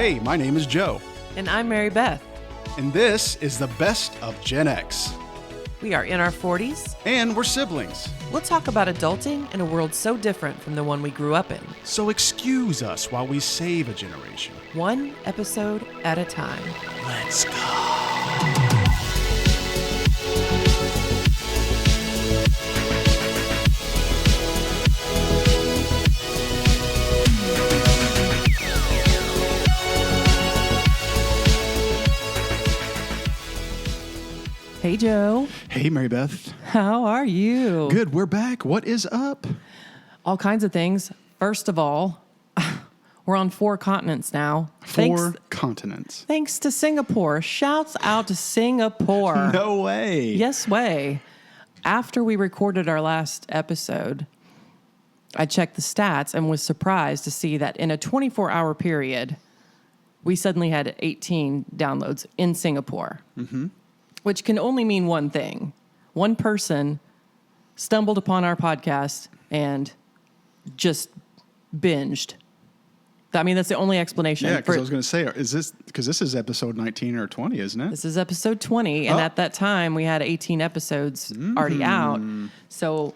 Hey, my name is Joe. And I'm Mary Beth. And this is the best of Gen X. We are in our 40s. And we're siblings. We'll talk about adulting in a world so different from the one we grew up in. So excuse us while we save a generation. One episode at a time. Let's go. Hey, Joe. Hey, Mary Beth. How are you? Good, we're back. What is up? All kinds of things. First of all, we're on 4 continents now. Four continents. Thanks to Singapore. Shouts out to Singapore. No way. Yes way. After we recorded our last episode, I checked the stats and was surprised to see that in a 24-hour period, we suddenly had 18 downloads in Singapore. Mm-hmm. Which can only mean one thing. One person stumbled upon our podcast and just binged. I mean, that's the only explanation. Yeah, because I was going to say, is this because this is episode 19 or 20, isn't it? This is episode 20, and at that time we had 18 episodes already out. So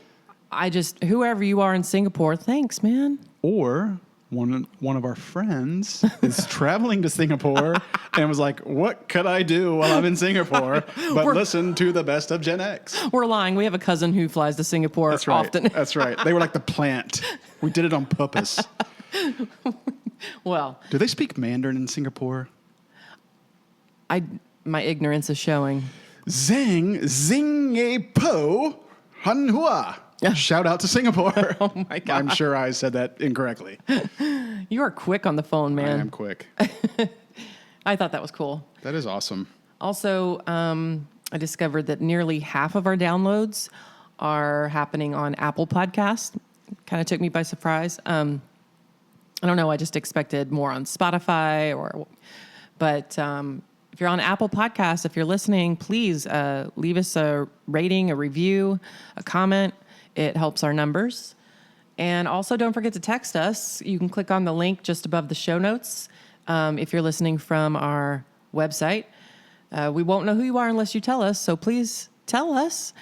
whoever you are in Singapore, thanks, man. Or one of our friends is traveling to Singapore and was like, what could I do while I'm in Singapore but listen to the best of Gen X? We're lying. We have a cousin who flies to Singapore often. That's right. They were like the plant. We did it on purpose. Well, do they speak Mandarin in Singapore? My ignorance is showing. Zhang Zing Po Han Hua. Shout out to Singapore. Oh, my God. I'm sure I said that incorrectly. You are quick on the phone, man. I am quick. I thought that was cool. That is awesome. Also, I discovered that nearly half of our downloads are happening on Apple Podcasts. Kind of took me by surprise. I don't know. I just expected more on Spotify but if you're on Apple Podcasts, if you're listening, please leave us a rating, a review, a comment. It helps our numbers. And also, don't forget to text us. You can click on the link just above the show notes if you're listening from our website. We won't know who you are unless you tell us, so please tell us.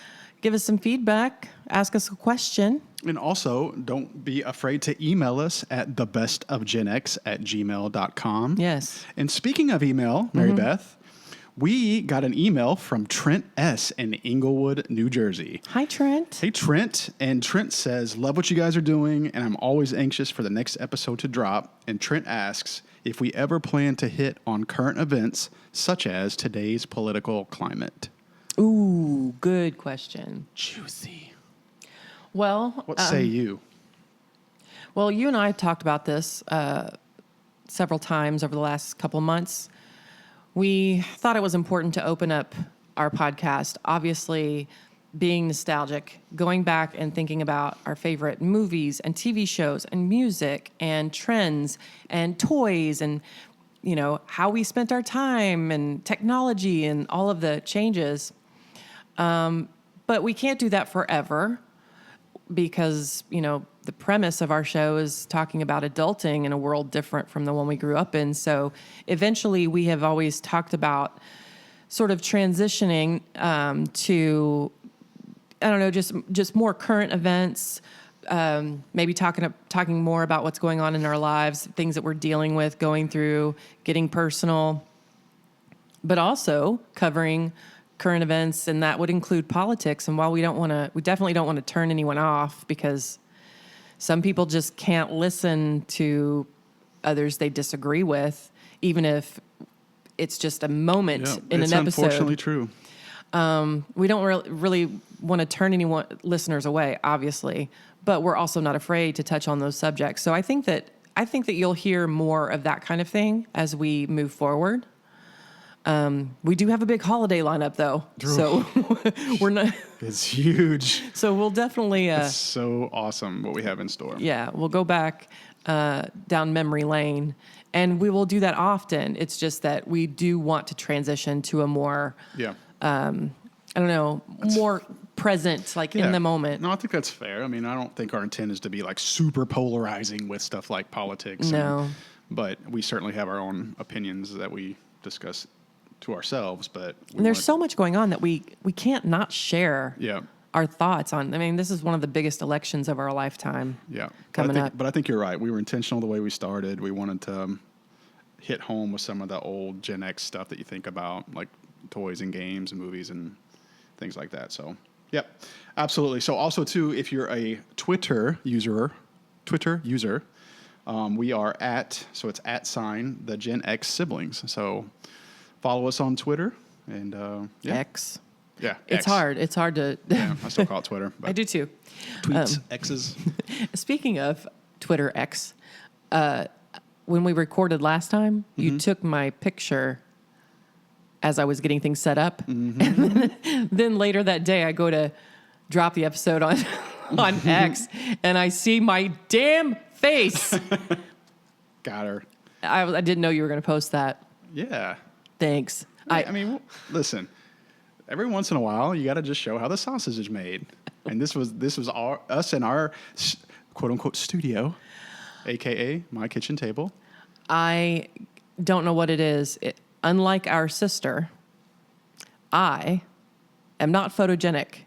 Give us some feedback. Ask us a question. And also, don't be afraid to email us at thebestofgenx@gmail.com. Yes. And speaking of email, Mary Beth, we got an email from Trent S. in Inglewood, New Jersey. Hi, Trent. Hey, Trent. And Trent says, love what you guys are doing, and I'm always anxious for the next episode to drop. And Trent asks if we ever plan to hit on current events, such as today's political climate. Ooh, good question. Juicy. Well, what say you? Well, you and I have talked about this several times over the last couple months. We thought it was important to open up our podcast, obviously being nostalgic, going back and thinking about our favorite movies and TV shows and music and trends and toys and, you know, how we spent our time and technology and all of the changes. But we can't do that forever because, you know, the premise of our show is talking about adulting in a world different from the one we grew up in. So eventually we have always talked about sort of transitioning to, I don't know, just more current events, maybe talking more about what's going on in our lives, things that we're dealing with, going through, getting personal, but also covering current events, and that would include politics. And while we definitely don't want to turn anyone off because some people just can't listen to others they disagree with, even if it's just a moment in an episode. It's unfortunately true. We don't really want to turn listeners away, obviously, but we're also not afraid to touch on those subjects. So I think that you'll hear more of that kind of thing as we move forward. We do have a big holiday lineup, though, so we're not. It's huge. So we'll definitely. It's so awesome what we have in store. Yeah, we'll go back down memory lane, and we will do that often. It's just that we do want to transition to a more, more present, in the moment. No, I think that's fair. I mean, I don't think our intent is to be super polarizing with stuff like politics. No. but we certainly have our own opinions that we discuss to ourselves. But and there's so much going on that we can't not share our thoughts on. I mean, this is one of the biggest elections of our lifetime. Yeah. Coming up. But I think you're right. We were intentional the way we started. We wanted to hit home with some of the old Gen X stuff that you think about, like toys and games and movies and things like that. So, yep, absolutely. So also too, if you're a Twitter user, we are so it's @ the Gen X siblings. So follow us on Twitter and X. Yeah, It's X. hard. It's hard to. Yeah, I still call it Twitter. But I do too. Tweets, X's. Speaking of Twitter X, when we recorded last time, you took my picture as I was getting things set up. And then later that day, I go to drop the episode on X, and I see my damn face. Got her. I didn't know you were going to post that. Yeah. Thanks. I mean, listen. Every once in a while, you got to just show how the sausage is made. And this was us in our quote unquote studio, aka my kitchen table. I don't know what it is. Unlike our sister, I am not photogenic.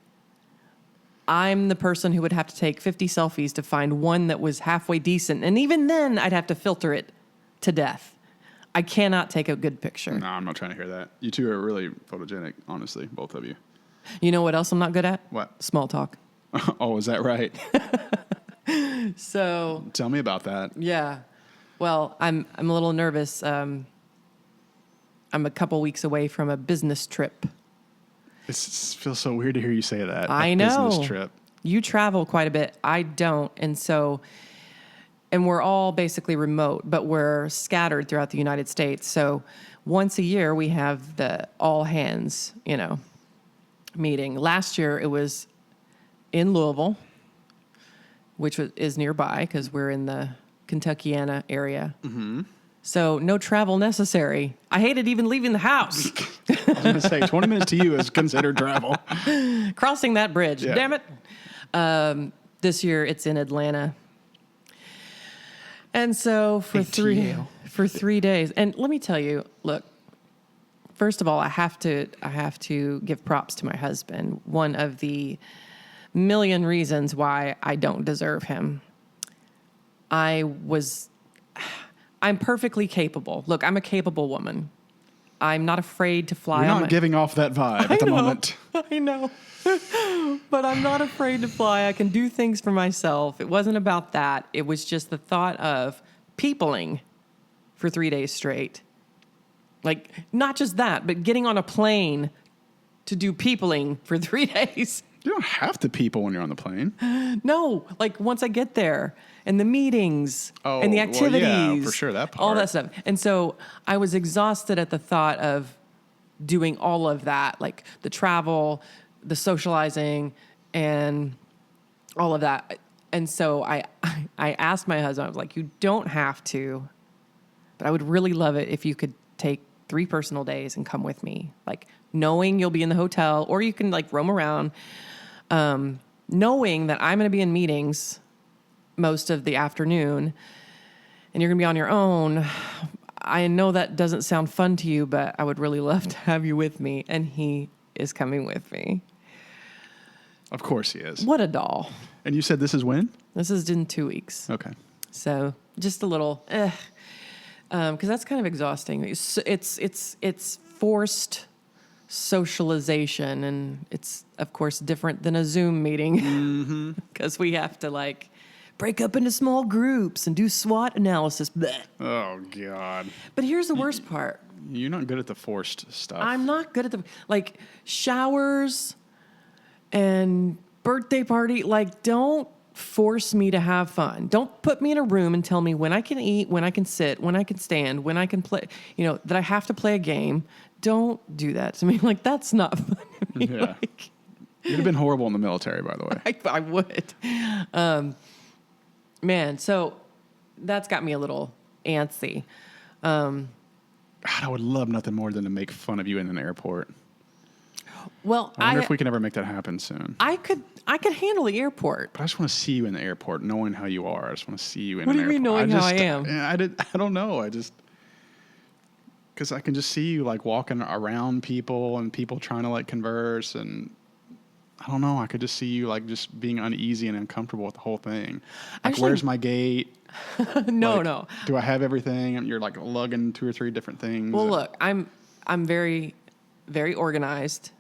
I'm the person who would have to take 50 selfies to find one that was halfway decent. And even then, I'd have to filter it to death. I cannot take a good picture. No, I'm not trying to hear that. You two are really photogenic, honestly, both of you. You know what else I'm not good at? What? Small talk. Oh, is that right? So Tell me about that. yeah. Well, I'm a little nervous. I'm a couple weeks away from a business trip. It feels so weird to hear you say that. I know. Business trip. You travel quite a bit. I don't. And we're all basically remote, but we're scattered throughout the United States. So once a year, we have the all hands, meeting. Last year, it was in Louisville, which is nearby because we're in the Kentuckiana area. Mm-hmm. So no travel necessary. I hated even leaving the house. I was going to say, 20 minutes to you is considered travel. Crossing that bridge. Yeah. Damn it. This year, it's in Atlanta. And so for three days, and let me tell you, look, first of all, I have to give props to my husband. One of the million reasons why I don't deserve him. I'm perfectly capable. Look, I'm a capable woman. I'm not afraid to fly. You're not giving off that vibe at the moment. I know. But I'm not afraid to fly. I can do things for myself. It wasn't about that. It was just the thought of peopling for 3 days straight. Like, not just that, but getting on a plane to do peopling for 3 days. You don't have to people when you're on the plane. No, like once I get there and the meetings and the well, activities. yeah, for sure, that part. All that stuff. And so I was exhausted at the thought of doing all of that, like the travel, the socializing, and all of that. And so I asked my husband, I was like, you don't have to, but I would really love it if you could take 3 personal days and come with me. Like knowing you'll be in the hotel or you can like roam around, knowing that I'm going to be in meetings most of the afternoon and you're going to be on your own. I know that doesn't sound fun to you, but I would really love to have you with me. And he is coming with me. Of course he is. What a doll. And you said this is when? This is in 2 weeks. Okay. So just a little, because that's kind of exhausting. It's forced socialization, and it's of course different than a Zoom meeting because we have to like break up into small groups and do SWOT analysis. Blech. Oh God. But here's the worst part. You're not good at the forced stuff. I'm not good at the like showers and birthday party. Like, don't force me to have fun. Don't put me in a room and tell me when I can eat, when I can sit, when I can stand, when I can play, that I have to play a game. Don't do that to me. Like, that's not fun to me. Yeah. Like, You'd have been horrible in the military, by the way. I would. Man, so that's got me a little antsy. God, I would love nothing more than to make fun of you in an airport. Well, I wonder if we can ever make that happen soon. I could handle the airport. But I just want to see you in the airport, knowing how you are. I just want to see you in What an do you mean airport. knowing how I am? I don't know. Because I can just see you like walking around people and people trying to like converse, and I don't know. I could just see you like just being uneasy and uncomfortable with the whole thing. Like, Actually, where's my gate? No. Do I have everything? And you're like lugging 2 or 3 different things. Well, look, I'm very, very organized.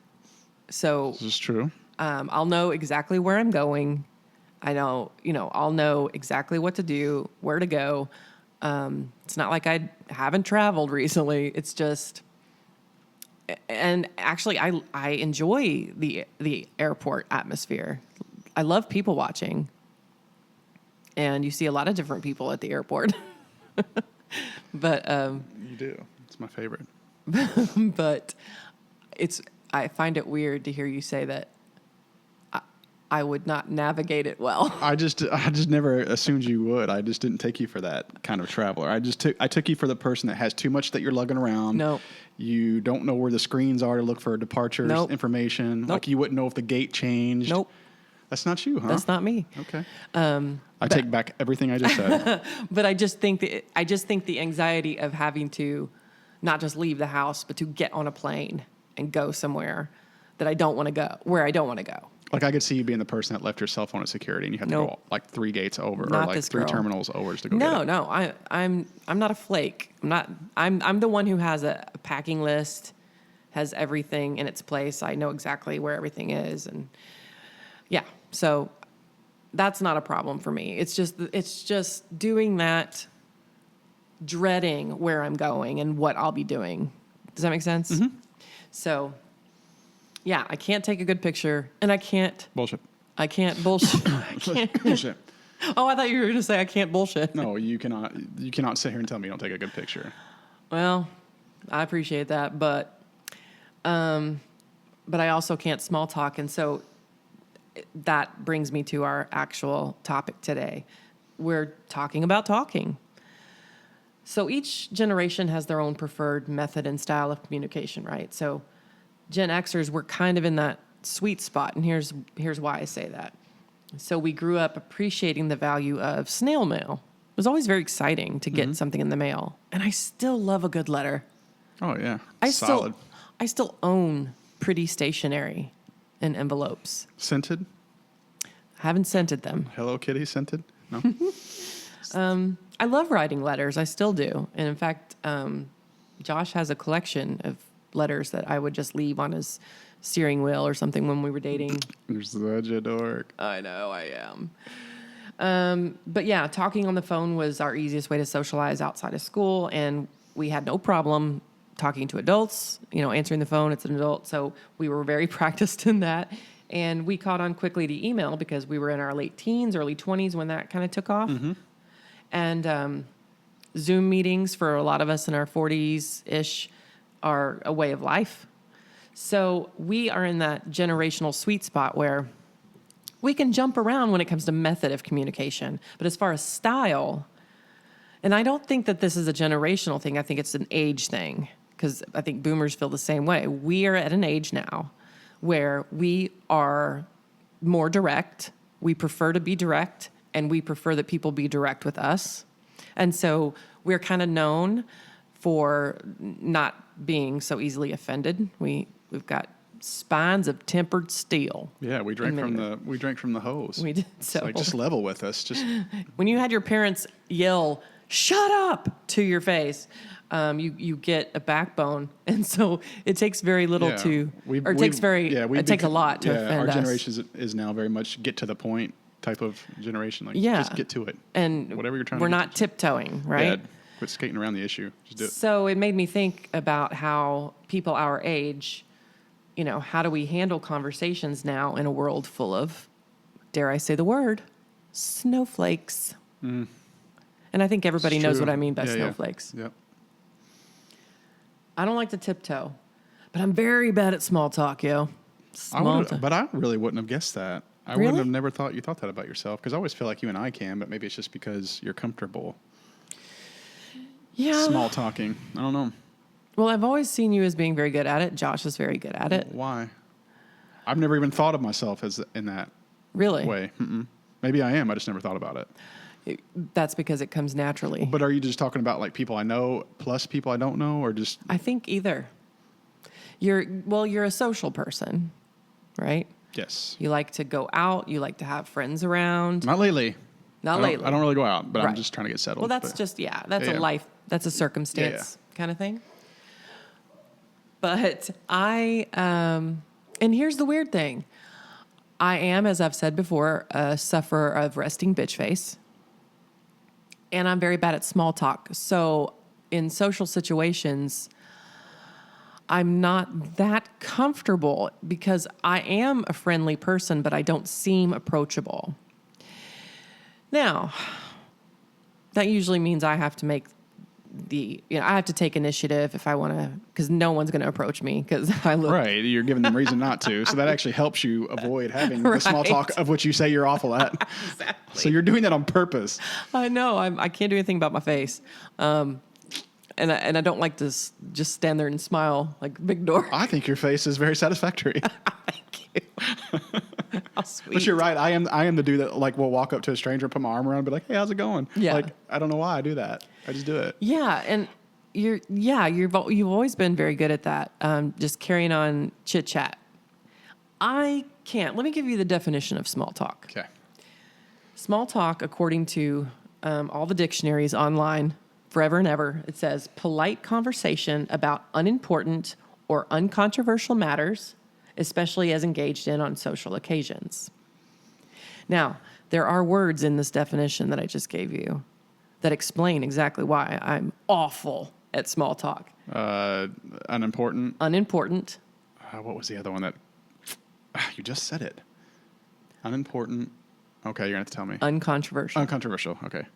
So This is true. I'll know exactly where I'm going. I'll know exactly what to do, where to go. It's not like I haven't traveled recently. It's just, and actually, I enjoy the airport atmosphere. I love people watching, and you see a lot of different people at the airport. But You do. It's my favorite. but I find it weird to hear you say that I would not navigate it well. I just never assumed you would. I just didn't take you for that kind of traveler. I took you for the person that has too much that you're lugging around. Nope. You don't know where the screens are to look for departures Nope. information. Nope. Like you wouldn't know if the gate changed. Nope. That's not you, huh? That's not me. Okay. I take back everything I just said. But I just think the anxiety of having to not just leave the house, but to get on a plane and go somewhere that I don't want to go, where I don't want to go. Like I could see you being the person that left your cell phone at security and you have to go like 3 gates over Not or like this 3 girl. terminals over to go get it. No. I'm not a flake. I'm the one who has a packing list, has everything in its place. I know exactly where everything is, and yeah. So that's not a problem for me. It's just doing that, dreading where I'm going and what I'll be doing. Does that make sense? Mm-hmm. So, yeah, I can't take a good picture, and I can't Bullshit. bullshit. I can't. Bullshit. Oh, I thought you were going to say I can't bullshit. No, you cannot sit here and tell me you don't take a good picture. Well, I appreciate that, but I also can't small talk, and so that brings me to our actual topic today. We're talking about talking. So each generation has their own preferred method and style of communication, right? So Gen Xers, we're kind of in that sweet spot, and here's why I say that. So we grew up appreciating the value of snail mail. It was always very exciting to get something in the mail, and I still love a good letter. Oh yeah, I solid. still own pretty stationery and envelopes. Scented? Haven't scented them. Hello Kitty scented? No. I love writing letters. I still do. And in fact, Josh has a collection of letters that I would just leave on his steering wheel or something when we were dating. You're such a dork. I know I am. But yeah, talking on the phone was our easiest way to socialize outside of school. And we had no problem talking to adults, answering the phone. It's an adult. So we were very practiced in that. And we caught on quickly to email because we were in our late teens, early 20s when that kind of took off. Mm-hmm. And Zoom meetings for a lot of us in our 40s-ish are a way of life. So we are in that generational sweet spot where we can jump around when it comes to method of communication. But as far as style, and I don't think that this is a generational thing. I think it's an age thing because I think boomers feel the same way. We are at an age now where we are more direct. We prefer to be direct, and we prefer that people be direct with us. And so we're kind of known for not being so easily offended. We've got spines of tempered steel. Yeah, we drank from the hose. We did. It's So like just level with us. Just when you had your parents yell "shut up" to your face, you get a backbone, and so it takes very little it takes a lot to offend our us. generation is now very much get to the point type of generation. Like just get to it. And whatever you're trying. We're to not tiptoeing, right? Yeah, quit skating around the issue. Just do it. So it made me think about how people our age, how do we handle conversations now in a world full of, dare I say the word, snowflakes. Mm. And I think everybody knows what I mean by snowflakes. Yep. I don't like to tiptoe, but I'm very bad at small talk, yo. But I really wouldn't have guessed that. I Really? wouldn't have never thought you thought that about yourself because I always feel like you and I can, but maybe it's just because you're comfortable. Yeah. Small talking. I don't know. Well, I've always seen you as being very good at it. Josh is very good at it. Why? I've never even thought of myself as in that Really? way. Mm-mm. Maybe I am. I just never thought about it. That's because it comes naturally. But are you just talking about like people I know plus people I don't know, or just? I think either. You're a social person, right? Yes. You like to go out. You like to have friends around. Not lately. Not lately. I don't really go out, but I'm Right. just trying to get settled. Well, that's but- that's Yeah, a yeah. life, that's a circumstance kind of thing. But and here's the weird thing. I am, as I've said before, a sufferer of resting bitch face. And I'm very bad at small talk. So in social situations, I'm not that comfortable because I am a friendly person, but I don't seem approachable. Now, that usually means I have to I have to take initiative if I want to, because no one's going to approach me because I look. Right, you're giving them reason not to, so that actually helps you avoid having the small Right. talk of which you say you're awful at. Exactly. So you're doing that on purpose. I know. I can't do anything about my face. And I don't like to just stand there and smile like a big door. I think your face is very satisfactory. Thank you. How sweet. But you're right. I am the dude that like will walk up to a stranger, put my arm around, and be like, "Hey, how's it going?" Yeah. Like I don't know why I do that. I just do it. Yeah, and you've always been very good at that. Just carrying on chit chat. I can't. Let me give you the definition of small talk. Okay. Small talk, according to all the dictionaries online, forever and ever, it says polite conversation about unimportant or uncontroversial matters, especially as engaged in on social occasions. Now, there are words in this definition that I just gave you that explain exactly why I'm awful at small talk. Unimportant. Unimportant. What was the other one that you just said it? Unimportant. Okay, you're gonna have to tell me. Uncontroversial. Uncontroversial. Okay.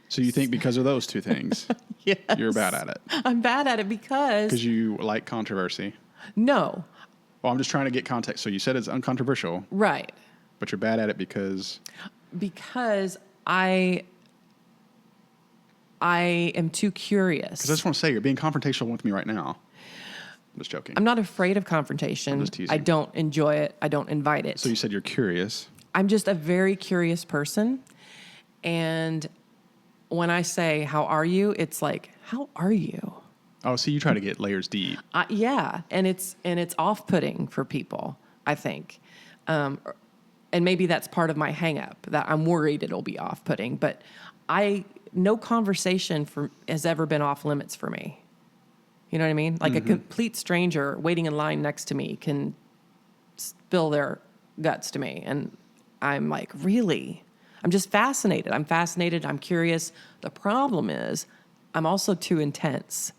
So you think because of those two things, Yes. you're bad at it I'm bad at it because because you like controversy. no, Well, I'm just trying to get context. So you said it's uncontroversial, right. but you're bad at it because Because I am too curious. I just want to say you're being confrontational with me right now. I'm just joking. I'm not afraid of confrontation. I'm just teasing. I don't enjoy it. I don't invite it. So you said you're curious. I'm just a very curious person. And when I say, how are you? It's like, how are you? Oh, see, you try to get layers deep. Yeah. And it's off-putting for people, I think. And maybe that's part of my hang-up, that I'm worried it'll be off-putting. But no conversation has ever been off limits for me. You know what I mean? Like a complete stranger waiting in line next to me can spill their guts to me. And I'm like, really? I'm just fascinated. I'm curious. The problem is I'm also too intense.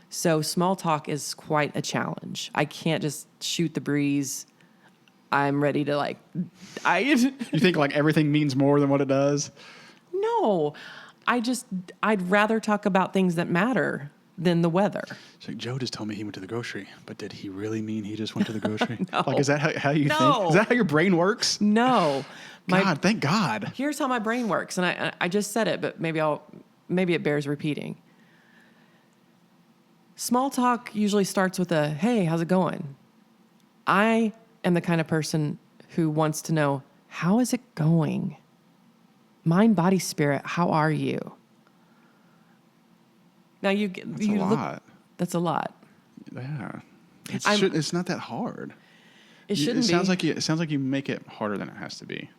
So small talk is quite a challenge. I can't just shoot the breeze. I'm ready to You think like everything means more than what it does? No, I'd rather talk about things that matter than the weather. It's like Joe just told me he went to the grocery, but did he really mean he just went to the grocery? No. Like, is that how you No. think? Is that how your brain works? No. God, thank God. Here's how my brain works, and I just said it, but maybe it bears repeating. Small talk usually starts with a, hey, how's it going? I am the kind of person who wants to know, how is it going? Mind, body, spirit, how are you? Now That's a lot. That's a lot. Yeah. I'm- It's not that hard. It shouldn't be. It sounds like you make it harder than it has to be.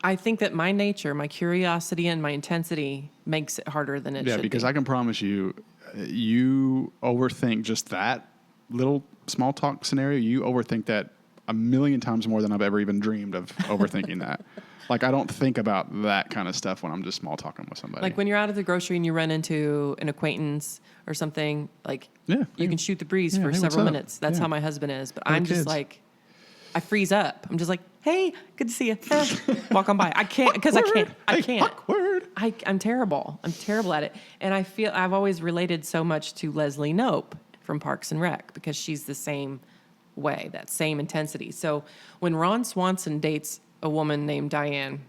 I think that my nature, my curiosity, and my intensity makes it harder than it should be. Because I can promise you, you overthink just that little small talk scenario. You overthink that a million times more than I've ever even dreamed of overthinking that. Like, I don't think about that kind of stuff when I'm just small talking with somebody. Like when you're out at the grocery and you run into an acquaintance or something, like Yeah. you can shoot the breeze Yeah, for hey, what's several up? minutes. That's Yeah. how my husband is. But Hey, I'm just kids. like, I freeze up. I'm just like, hey, good to see you. Walk on by. I can't, because I can't. I Hey, can't. awkward. I'm terrible. I'm terrible at it. And I feel I've always related so much to Leslie Knope from Parks and Rec because she's the same way, that same intensity. So when Ron Swanson dates a woman named Diane,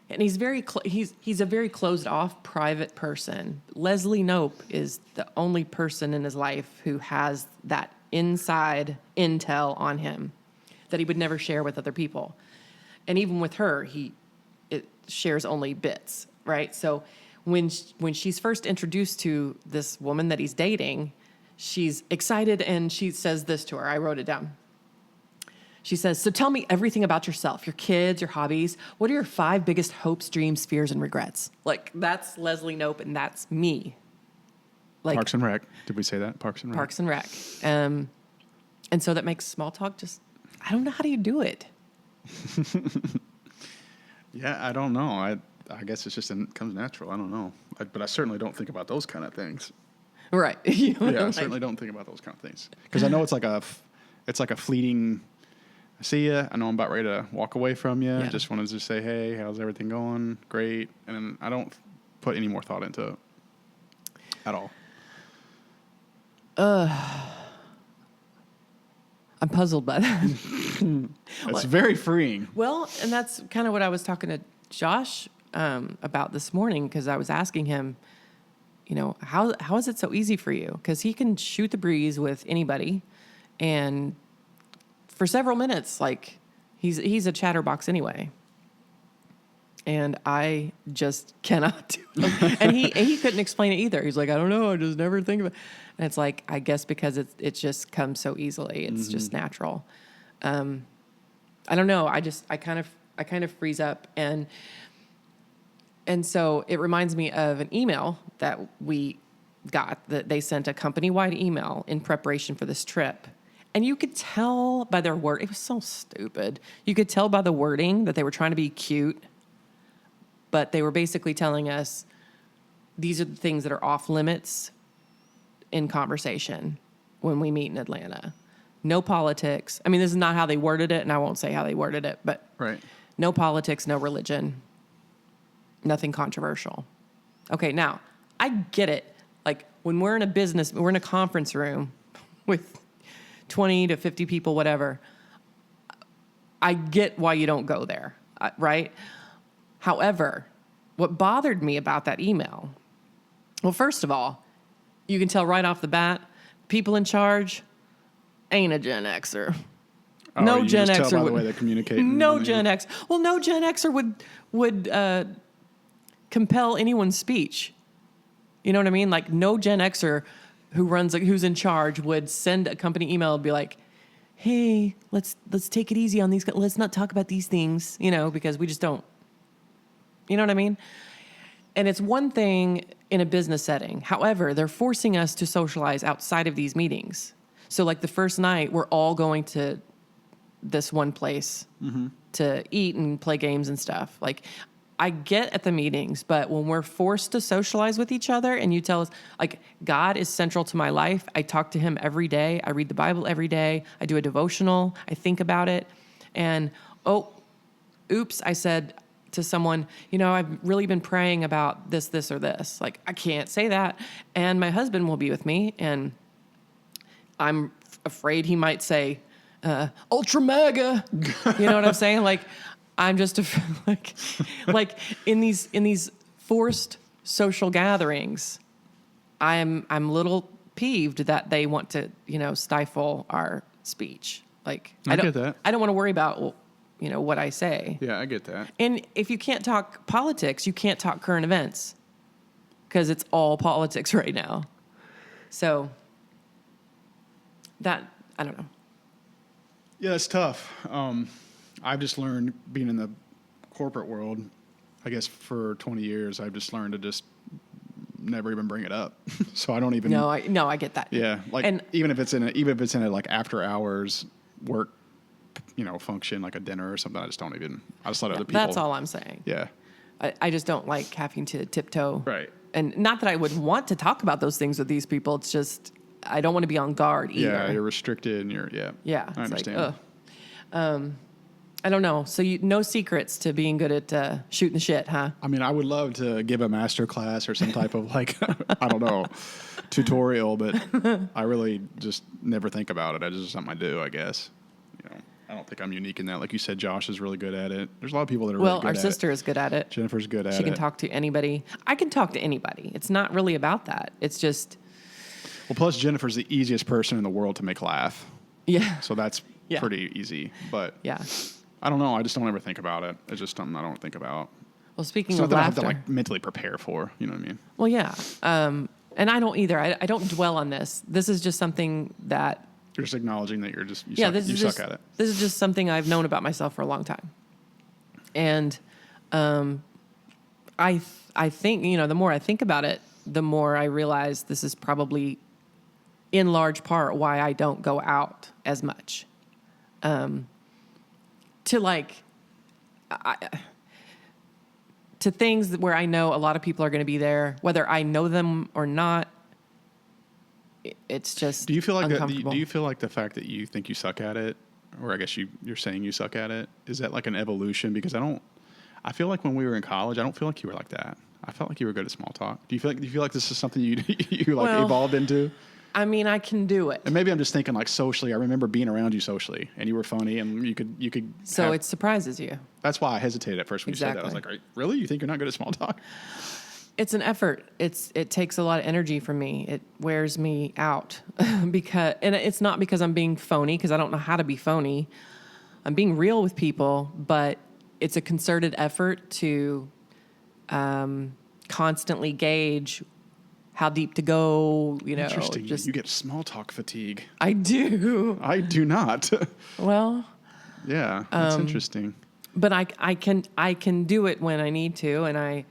and he's he's a very closed off, private person. Leslie Knope is the only person in his life who has that inside intel on him that he would never share with other people. And even with her, it shares only bits, right? So when she's first introduced to this woman that he's dating, she's excited and she says this to her. I wrote it down. She says, "So tell me everything about yourself, your kids, your hobbies. What are your 5 biggest hopes, dreams, fears, and regrets?" Like, that's Leslie Knope, and that's me. Like, Parks and Rec. Did we say that? Parks and Rec. Parks and Rec. And so that makes small talk just, I don't know, how do you do it? Yeah, I don't know. I guess it's just comes natural. I don't know. But I certainly don't think about those kind of things. Right. I certainly don't think about those kind of things. Because I know it's like a fleeting, see ya, I know I'm about ready to walk away from you. Yeah. Just wanted to say, hey, how's everything going? Great. And then I don't put any more thought into it at all. I'm puzzled by that. It's very freeing. Well, and that's kind of what I was talking to Josh about this morning, because I was asking him, how is it so easy for you? Because he can shoot the breeze with anybody, and for several minutes, like he's a chatterbox anyway. And I just cannot do it. And he couldn't explain it either. He's like, I don't know, I just never think of it. And it's like, I guess because it just comes so easily. It's just natural. I don't know. I kind of freeze up, and so it reminds me of an email that we got, that they sent a company-wide email in preparation for this trip. And you could tell by their word, it was so stupid. You could tell by the wording that they were trying to be cute, but they were basically telling us these are the things that are off limits in conversation when we meet in Atlanta. No politics. I mean, this is not how they worded it, and I won't say how they worded it, but Right. No politics, no religion, nothing controversial. Okay, now, I get it. Like, when we're in a conference room with 20 to 50 people, whatever, I get why you don't go there, right? However, what bothered me about that email, well, first of all, you can tell right off the bat, people in charge ain't a Gen Xer. Oh, No you Gen just Xer tell by would. the way they communicate. No Gen X. Well, no Gen Xer would compel anyone's speech. You know what I mean? Like, no Gen Xer who's in charge would send a company email and be like, "Hey, let's take it easy on these. Let's not talk about these things," because we just don't. You know what I mean? And it's one thing in a business setting. However, they're forcing us to socialize outside of these meetings. So, like, the first night, we're all going to this one place to eat and play games and stuff. Like, I get at the meetings, but when we're forced to socialize with each other and you tell us, like, God is central to my life. I talk to him every day. I read the Bible every day. I do a devotional. I think about it. And, oops, I said to someone, I've really been praying about this, or this. Like, I can't say that. And my husband will be with me, and I'm afraid he might say, ultra mega. You know what I'm saying? Like, I'm just like in these forced social gatherings, I'm a little peeved that they want to, stifle our speech. Like, I get that. I don't want to worry about, what I say. Yeah, I get that. And if you can't talk politics, you can't talk current events, because it's all politics right now. So that, I don't know. Yeah, it's tough. I've just learned, being in the corporate world, I guess for 20 years, I've just learned to just never even bring it up. So I don't even. No, I get that. Yeah, like, and even if it's in a like after hours work, function, like a dinner or something, I just let other people. That's all I'm saying. Yeah. I just don't like having to tiptoe. Right. And not that I would want to talk about those things with these people. It's just, I don't want to be on guard either. Yeah, you're restricted and Yeah. I understand. Like, I don't know. So no secrets to being good at shooting the shit, huh? I mean, I would love to give a master class or some type of like, I don't know, tutorial, but I really just never think about it. It's just something I do, I guess. I don't think I'm unique in that. Like you said, Josh is really good at it. There's a lot of people that are really good at it. Well, our sister is good at it. Jennifer's good at it. She can talk to anybody. I can talk to anybody. It's not really about that. It's just, Well, plus Jennifer's the easiest person in the world to make laugh. Yeah. So that's Yeah. pretty easy. But Yeah. I don't know. I just don't ever think about it. It's just something I don't think about. Well, speaking It's of something I have laughter. to like mentally prepare for. You know what I mean? Well, yeah. And I don't either. I don't dwell on this. This is just something that. You're just acknowledging that you Suck at it. This is just something I've known about myself for a long time. And I think, the more I think about it, the more I realize this is probably in large part why I don't go out as much. To things where I know a lot of people are going to be there, whether I know them or not. It's just Do you feel like uncomfortable. Do you feel like the fact that you think you suck at it, or I guess you're saying you suck at it, is that like an evolution? Because I feel like when we were in college, I don't feel like you were like that. I felt like you were good at small talk. Do you feel like this is something you evolved into? I mean, I can do it. And maybe I'm just thinking like socially. I remember being around you socially, and you were funny, and you could. So it surprises you. That's why I hesitated at first when you said that. I was like, really? You think you're not good at small talk? It's an effort. It takes a lot of energy from me. It wears me out and it's not because I'm being phony, because I don't know how to be phony. I'm being real with people, but it's a concerted effort to constantly gauge how deep to go. Interesting. You get small talk fatigue. I do. I do not. Well, yeah, that's interesting. but I can do it when I need to, and I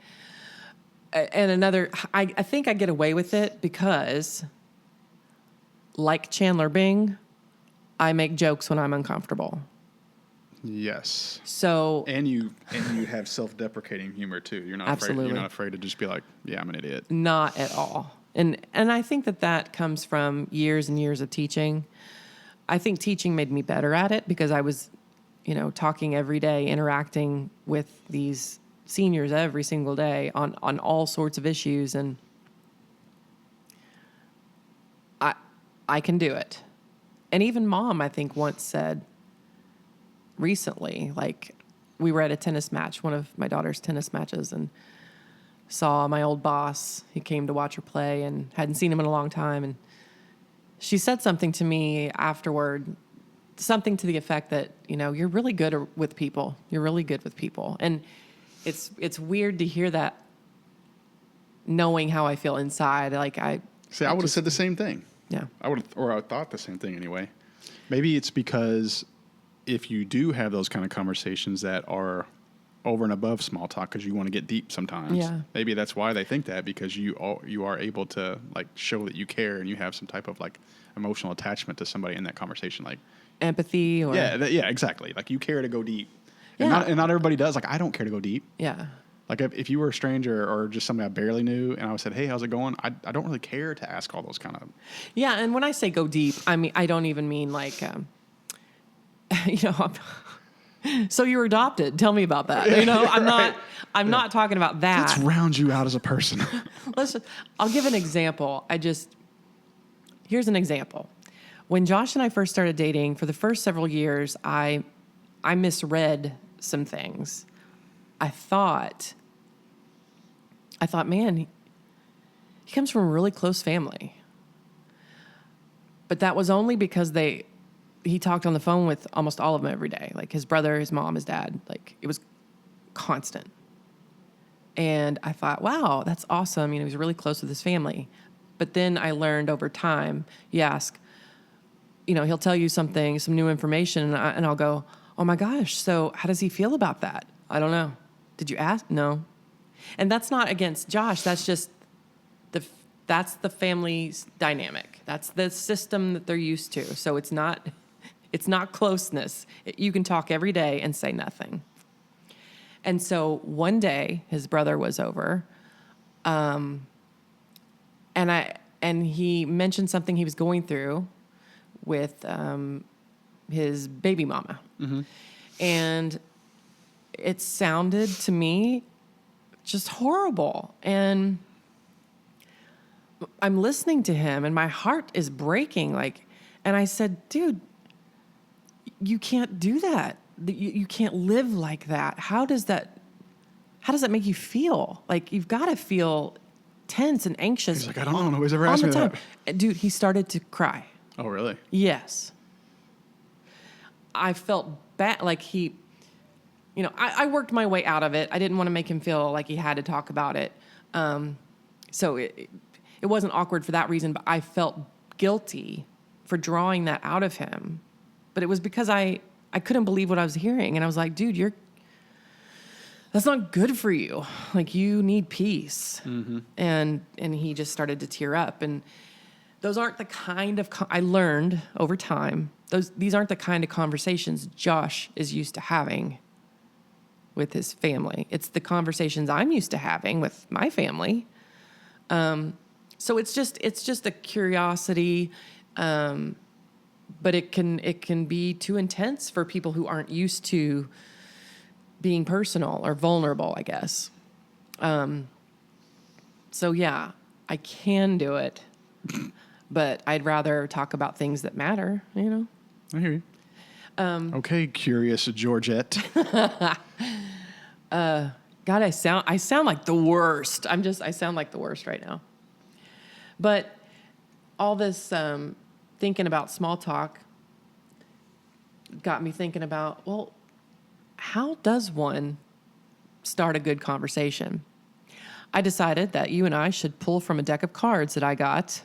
think I get away with it because, like Chandler Bing, I make jokes when I'm uncomfortable. Yes. So and you have self-deprecating humor too. You're not absolutely. You're not afraid to just be like, yeah, I'm an idiot. Not at all. And I think that comes from years and years of teaching. I think teaching made me better at it because I was, talking every day, interacting with these seniors every single day on all sorts of issues, and I can do it. And even Mom, I think, once said recently, like, we were at a tennis match, one of my daughter's tennis matches, and saw my old boss. He came to watch her play and hadn't seen him in a long time, and she said something to me afterward, something to the effect that, you're really good with people. You're really good with people. And it's weird to hear that, knowing how I feel inside. Like I would have said the same thing. Yeah. I thought the same thing anyway. Maybe it's because if you do have those kind of conversations that are over and above small talk because you want to get deep sometimes. Yeah. Maybe that's why they think that, because you are able to like show that you care and you have some type of like emotional attachment to somebody in that conversation, like empathy or yeah, exactly. Like you care to go deep. Yeah. And not everybody does. Like I don't care to go deep. Yeah. Like if you were a stranger or just somebody I barely knew and I said, hey, how's it going? I don't really care to ask all those kind of. Yeah. And when I say go deep, I mean, I don't even mean like, so you were adopted. Tell me about that. I'm not talking about that. Let's round you out as a person. I'll give an example. Here's an example. When Josh and I first started dating, for the first several years, I misread some things. I thought, man, he comes from a really close family. But that was only because he talked on the phone with almost all of them every day. Like his brother, his mom, his dad. Like it was constant. And I thought, wow, that's awesome. He's really close with his family. But then I learned over time, you ask, he'll tell you something, some new information, and I'll go, oh my gosh, so how does he feel about that? I don't know. Did you ask? No. And that's not against Josh. That's just that's the family's dynamic. That's the system that they're used to. So it's not closeness. You can talk every day and say nothing. And so one day his brother was over, and he mentioned something he was going through with his baby mama. Mm-hmm. And it sounded to me just horrible. And I'm listening to him and my heart is breaking. And I said, dude, you can't do that. You can't live like that. How does that make you feel? Like, you've got to feel tense and anxious. He's like, I don't know. Nobody's ever all asked the me time. that. Dude, he started to cry. Oh, really? Yes. I felt bad. Like I worked my way out of it. I didn't want to make him feel like he had to talk about it. So it wasn't awkward for that reason, but I felt guilty for drawing that out of him. But it was because I couldn't believe what I was hearing. And I was like, dude, that's not good for you. Like, you need peace. Mm-hmm. And he just started to tear up. And those aren't the kind of, I learned over time, these aren't the kind of conversations Josh is used to having with his family. It's the conversations I'm used to having with my family. So it's just a curiosity, but it can be too intense for people who aren't used to being personal or vulnerable, I guess. So yeah, I can do it, but I'd rather talk about things that matter, you know? I hear you. Okay, curious Georgette. God, I sound like the worst. I sound like the worst right now. But all this thinking about small talk got me thinking about, well, how does one start a good conversation? I decided that you and I should pull from a deck of cards that I got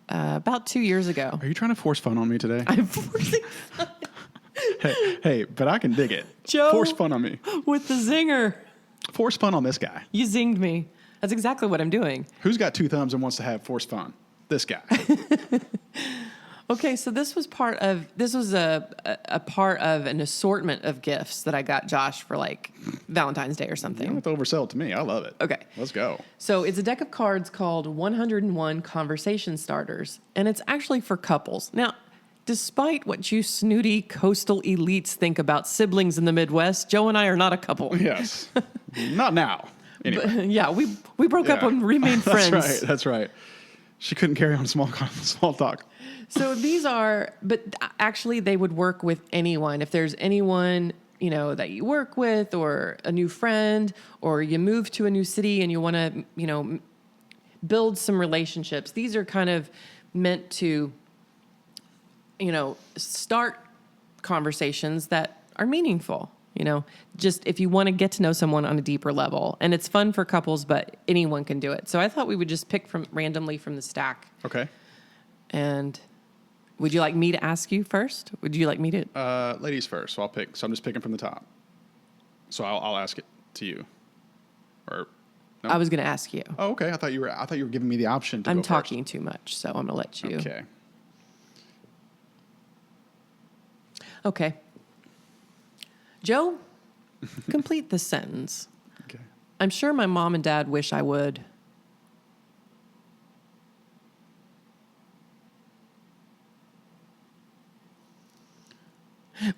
about 2 years ago. Are you trying to force fun on me today? I'm forcing fun. Hey, but I can dig it. Joe, Force fun on me. With the zinger. Force fun on this guy. You zinged me. That's exactly what I'm doing. Who's got 2 thumbs and wants to have force fun? This guy. Okay, so this was a part of an assortment of gifts that I got Josh for like Valentine's Day or You something. don't have to oversell it to me. I love it. Okay. Let's go. So it's a deck of cards called 101 Conversation Starters, and it's actually for couples. Now, despite what you snooty coastal elites think about siblings in the Midwest, Joe and I are not a couple. Yes. Not now. Anyway. But, yeah, we broke up and remained friends. That's right. She couldn't carry on small talk. So these are, but actually they would work with anyone. If there's anyone, you know, that you work with or a new friend or you move to a new city and you want to, you know, build some relationships. These are kind of meant to, you know, start conversations that are meaningful, you know, just if you want to get to know someone on a deeper level. And it's fun for couples, but anyone can do it. So I thought we would just pick randomly from the stack. Okay. And would you like me to ask you first? Would you like me to? Ladies first. So I'll pick. So I'm just picking from the top. So I'll ask it to you. Or no? I was going to ask you. Oh, okay. I thought you were giving me the option to I'm go talking too much, so I'm going to let you. Okay. Okay. Joe, complete the sentence. Okay. I'm sure my mom and dad wish I would.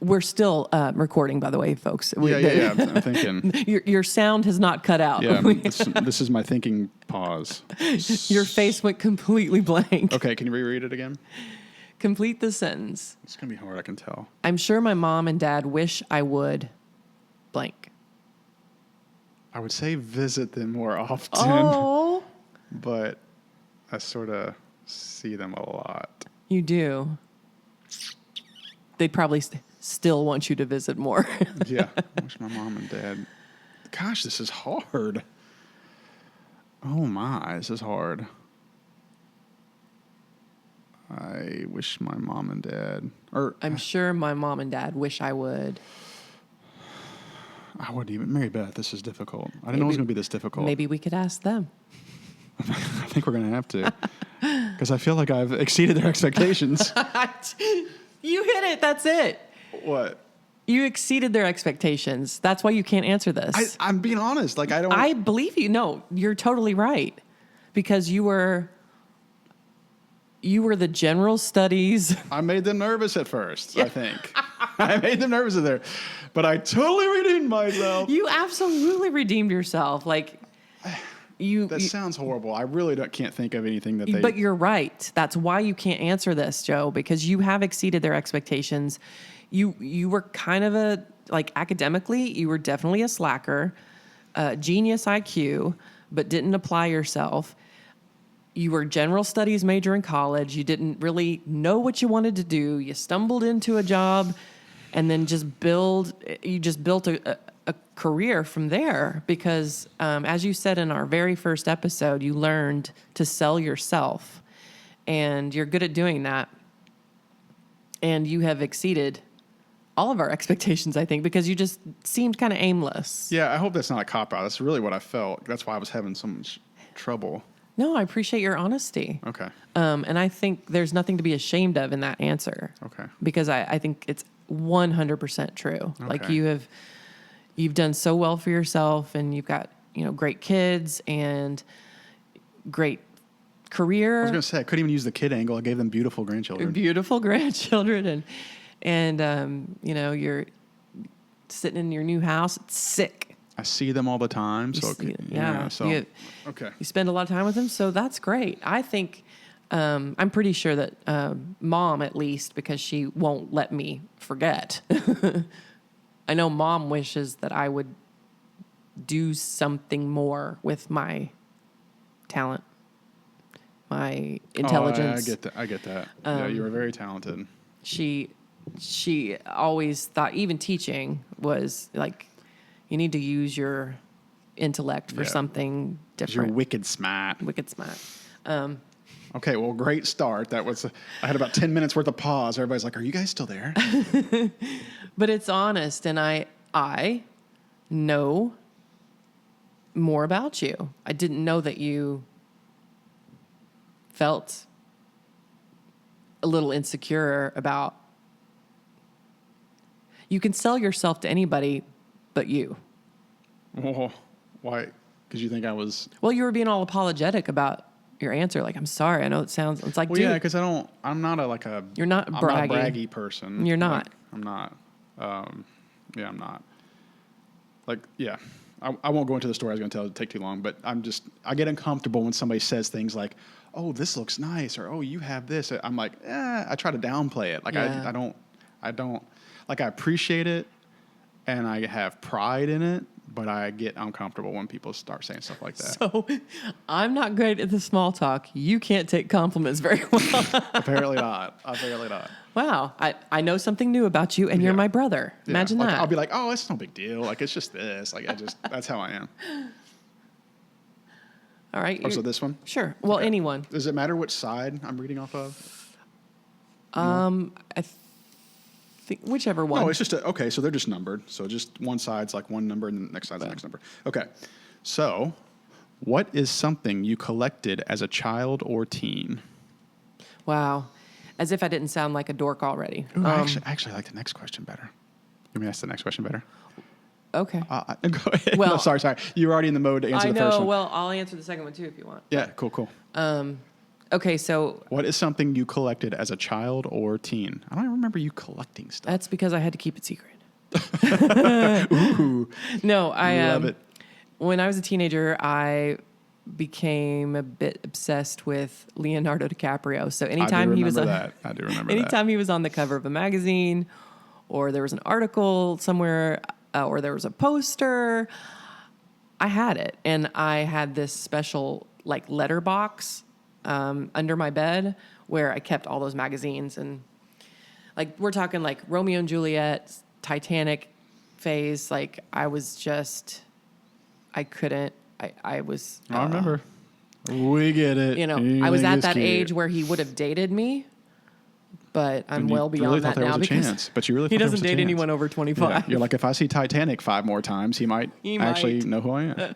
We're still recording, by the way, folks. Yeah. I'm thinking. Your sound has not cut out. Yeah, this is my thinking pause. Your face went completely blank. Okay, can you reread it again? Complete the sentence. It's going to be hard, I can tell. I'm sure my mom and dad wish I would blank. I would say visit them more often, Oh, but I sort of see them a lot. you do. They'd probably still want you to visit more. Yeah, I wish my mom and dad. Gosh, this is hard. Oh my, this is hard. I wish my mom and dad, I'm sure my mom and dad wish I would. I wouldn't even. Mary Beth, this is difficult. I didn't know it was going to be this difficult. Maybe we could ask them. I think we're going to have to. Because I feel like I've exceeded their expectations. You hit it. That's it. What? You exceeded their expectations. That's why you can't answer this. I'm being honest. Like, I believe you. No, you're totally right. Because you were the general studies. I made them nervous at first, I think. I made them nervous there. But I totally redeemed myself. You absolutely redeemed yourself. Like, That sounds horrible. I really can't think of anything that they... But you're right. That's why you can't answer this, Joe, because you have exceeded their expectations. You were kind of academically, you were definitely a slacker, genius IQ, but didn't apply yourself. you were general studies major in college. You didn't really know what you wanted to do. You stumbled into a job and then you just built a career from there because, as you said in our very first episode, you learned to sell yourself and you're good at doing that. And you have exceeded all of our expectations, I think, because you just seemed kind of aimless. Yeah, I hope that's not a cop-out. That's really what I felt. That's why I was having so much trouble. No, I appreciate your honesty. Okay. And I think there's nothing to be ashamed of in that answer. Okay. Because I think it's 100% true. Okay. Like you've done so well for yourself and you've got, great kids and great career. I was going to say, I couldn't even use the kid angle. I gave them beautiful grandchildren. Beautiful grandchildren. And you're sitting in your new house. It's sick. I see them all the time. So You spend a lot of time with them. So that's great. I think, I'm pretty sure that Mom, at least, because she won't let me forget. I know Mom wishes that I would do something more with my talent. My intelligence. I get that. Yeah, you were very talented. She always thought, even teaching was like, you need to use your intellect for something different. You're wicked smart. Wicked smart. Okay, well, great start. That was. I had about 10 minutes worth of pause. Everybody's like, "Are you guys still there?" But it's honest, and I know more about you. I didn't know that you felt a little insecure about. You can sell yourself to anybody but you. Oh, why? Because you think I was... Well, you were being all apologetic about your answer. Like, I'm sorry. I know it's like, well, dude. yeah, because I'm not You're not I'm braggy. not a braggy person. You're not. Like, I'm not. I'm not. Like, yeah. I won't go into the story I was going to tell. It'd take too long. But I get uncomfortable when somebody says things like, "Oh, this looks nice," or "Oh, you have this." I'm like, I try to downplay it. Like, I don't. Like, I appreciate it, and I have pride in it, but I get uncomfortable when people start saying stuff like that. So, I'm not great at the small talk. You can't take compliments very well. Apparently not. Wow. I know something new about you, and you're my brother. Imagine like, that. I'll be like, "Oh, it's no big deal. Like, it's just this." Like, that's how I am. All right. Oh, so this one? Sure. Well, Okay. anyone. Does it matter which side I'm reading off of? I think whichever one. No, it's just okay. So they're just numbered. So just one side's like one number, and the next side's the next number. Okay. So, what is something you collected as a child or teen? Wow. As if I didn't sound like a dork already. Ooh, I actually like the next question better. You want me to ask the next question better? Okay. Go ahead. Well, no, sorry. You were already in the mode to answer the first one. Well, I'll answer the second one too if you want. Yeah, cool. Okay, so what is something you collected as a child or teen? I don't even remember you collecting stuff. That's because I had to keep it secret. Ooh. No, I love it. When I was a teenager, I became a bit obsessed with Leonardo DiCaprio. So anytime he was anytime he was on the cover of a magazine, or there was an article somewhere, or there was a poster, I had it, and I had this special like letter box under my bed where I kept all those magazines, and like we're talking like Romeo and Juliet, Titanic phase. Like I was just, I couldn't. I was. I remember. We get it. I was at that age where he would have dated me, but I'm well beyond that now because but you really he doesn't date anyone over 25. Yeah. You're like, if I see Titanic 5 more times, he might actually know who I am.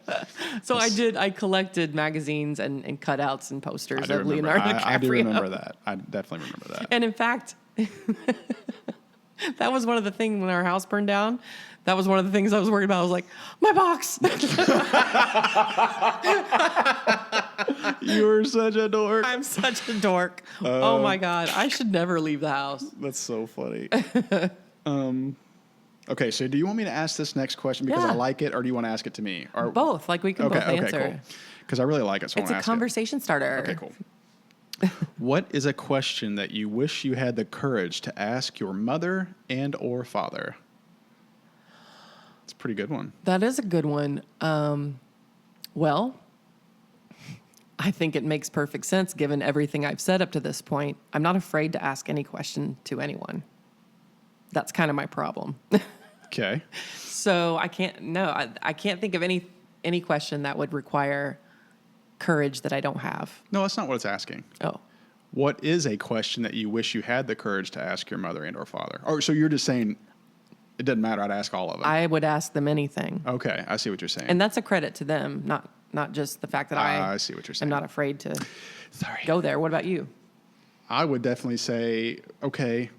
So I collected magazines and cutouts and posters of Leonardo DiCaprio. I do remember that. I definitely remember that. And in fact, that was one of the things when our house burned down. That was one of the things I was worried about. I was like, my box. You were such a dork. I'm such a dork. Oh my God. I should never leave the house. That's so funny. Okay, so do you want me to ask this next question because I like it, or do you want to ask it to me? Or both. Like we can both answer. Cool. Because I really like it, so I want to ask it. It's a conversation starter. Okay, cool. What is a question that you wish you had the courage to ask your mother and or father? It's a pretty good one. That is a good one. Well, I think it makes perfect sense given everything I've said up to this point. I'm not afraid to ask any question to anyone. That's kind of my problem. Okay. So I can't think of any question that would require courage that I don't have. No, that's not what it's asking. Oh. What is a question that you wish you had the courage to ask your mother and or father? Or so you're just saying it doesn't matter, I'd ask all of them. I would ask them anything. Okay, I see what you're saying. And that's a credit to them, not just the fact that I see what you're saying. am not afraid to Sorry. go there. What about you? I would definitely say, okay,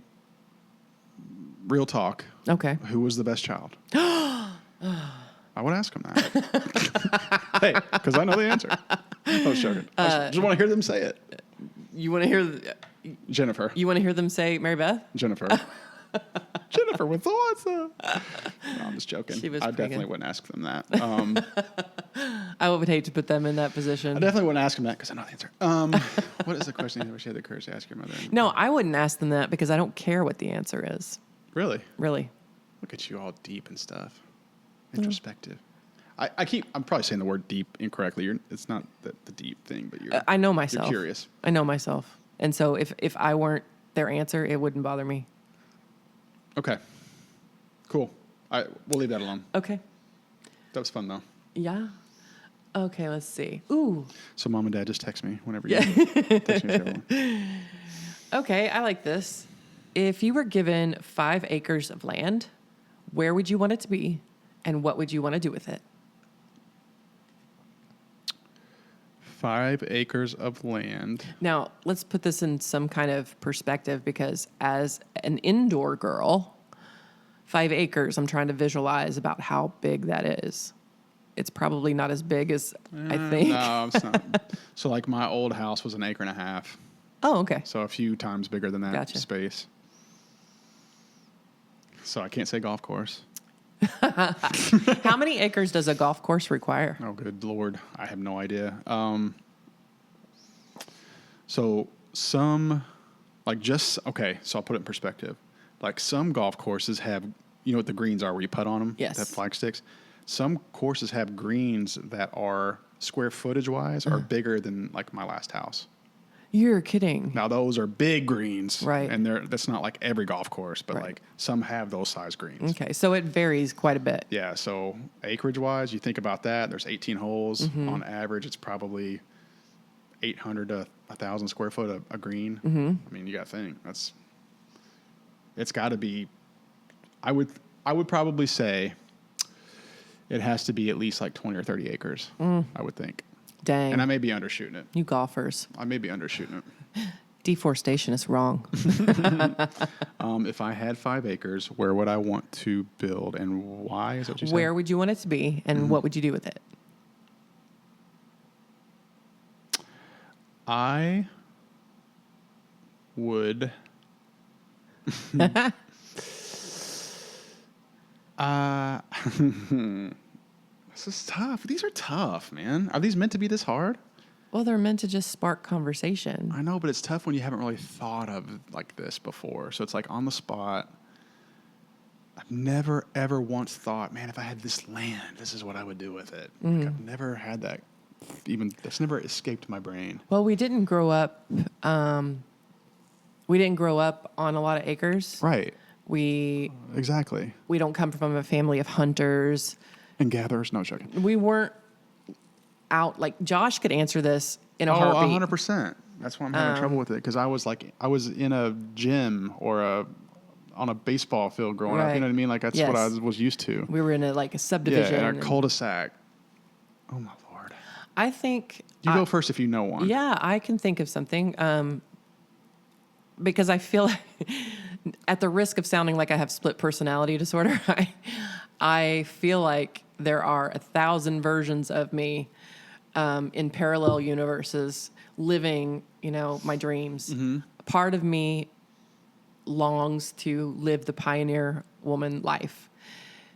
real talk. Okay. Who was the best child? I would ask them that. Hey, because I know the answer. I was joking. I just want to hear them say it. You want to hear Jennifer. You want to hear them say Mary Beth? Jennifer. Jennifer with thoughts. No, I'm just joking. She was I pretty definitely good. wouldn't ask them that. I would hate to put them in that position. I definitely wouldn't ask them that because I know the answer. What is the question you wish you had the courage to ask your mother? No, I wouldn't ask them that because I don't care what the answer is. Really? Really. Look at you all deep and stuff. Introspective. I'm probably saying the word deep incorrectly. It's not the deep thing, but I know myself. You're curious. I know myself. And so if I weren't their answer, it wouldn't bother me. Okay. Cool. We'll leave that alone. Okay. That was fun, though. Yeah. Okay, let's see. Ooh. So mom and dad just text me whenever you text me. Whichever. Okay, I like this. If you were given 5 acres of land, where would you want it to be, and what would you want to do with it? 5 acres of land. Now, let's put this in some kind of perspective because as an indoor girl, 5 acres, I'm trying to visualize about how big that is. It's probably not as big as I think. No, it's not. So, like, my old house was 1.5 acres. Oh, okay. So a few times bigger than that Gotcha. space. So I can't say golf course. How many acres does a golf course require? Oh, good Lord. I have no idea. So some, okay, so I'll put it in perspective. Like some golf courses have, you know what the greens are where you putt on them? Yes. That flag sticks. Some courses have greens that are square footage wise are bigger than like my last house. You're kidding. Now those are big greens. Right. And that's not like every golf course, but Right. like some have those size greens. Okay, so it varies quite a bit. Yeah, so acreage-wise, you think about that. There's 18 holes. Mm-hmm. On average, it's probably 800 to 1,000 square foot a green. Mm-hmm. I mean, you got to think. It's got to be, I would probably say it has to be at least like 20 or 30 acres, I would think. Dang. And I may be undershooting it. You golfers. I may be undershooting it. Deforestation is wrong. If I had 5 acres, where would I want to build and why? Is that what you said? Where would you want it to be, and what would you do with it? I would. This is tough. These are tough, man. Are these meant to be this hard? Well, they're meant to just spark conversation. I know, but it's tough when you haven't really thought of like this before. So it's like on the spot. I've never, ever once thought, man, if I had this land, this is what I would do with it. Like, I've never had that. That's never escaped my brain. Well, we didn't grow up. We didn't grow up on a lot of acres. Right. We Exactly. don't come from a family of hunters. And gatherers. No, joking. We weren't out like Josh could answer this in a Oh, heartbeat. 100%. That's why I'm having trouble with it. Because I was in a gym or on a baseball field growing up. Right. You know what I mean? Like that's Yes. what I was used to. We were in a Yeah, subdivision. in a and cul-de-sac. Oh my Lord. I think You go first if you know one. Yeah, I can think of something. Because I feel at the risk of sounding like I have split personality disorder, I feel like there are 1,000 versions of me in parallel universes living, my dreams. Mm-hmm. Part of me longs to live the pioneer woman life,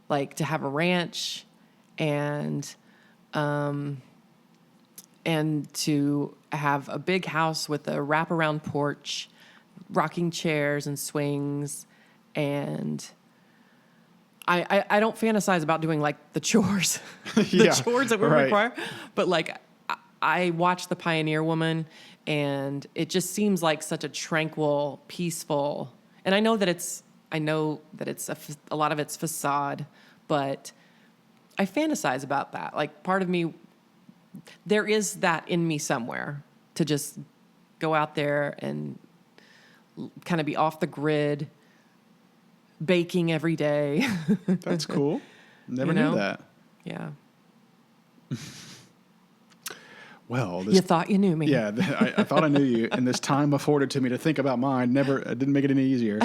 like to have a ranch and to have a big house with a wraparound porch, rocking chairs and swings, and I don't fantasize about doing like the chores, the Yeah, chores that we right. require, but like I watch The Pioneer Woman, and it just seems like such a tranquil, peaceful. And I know that it's a lot of it's facade, but I fantasize about that. Like part of me, there is that in me somewhere to just go out there and kind of be off the grid, baking every day. That's cool. Never You know? knew that. Yeah. Well, You thought you knew me. yeah, I thought I knew you, and this time afforded to me to think about mine it didn't make it any easier.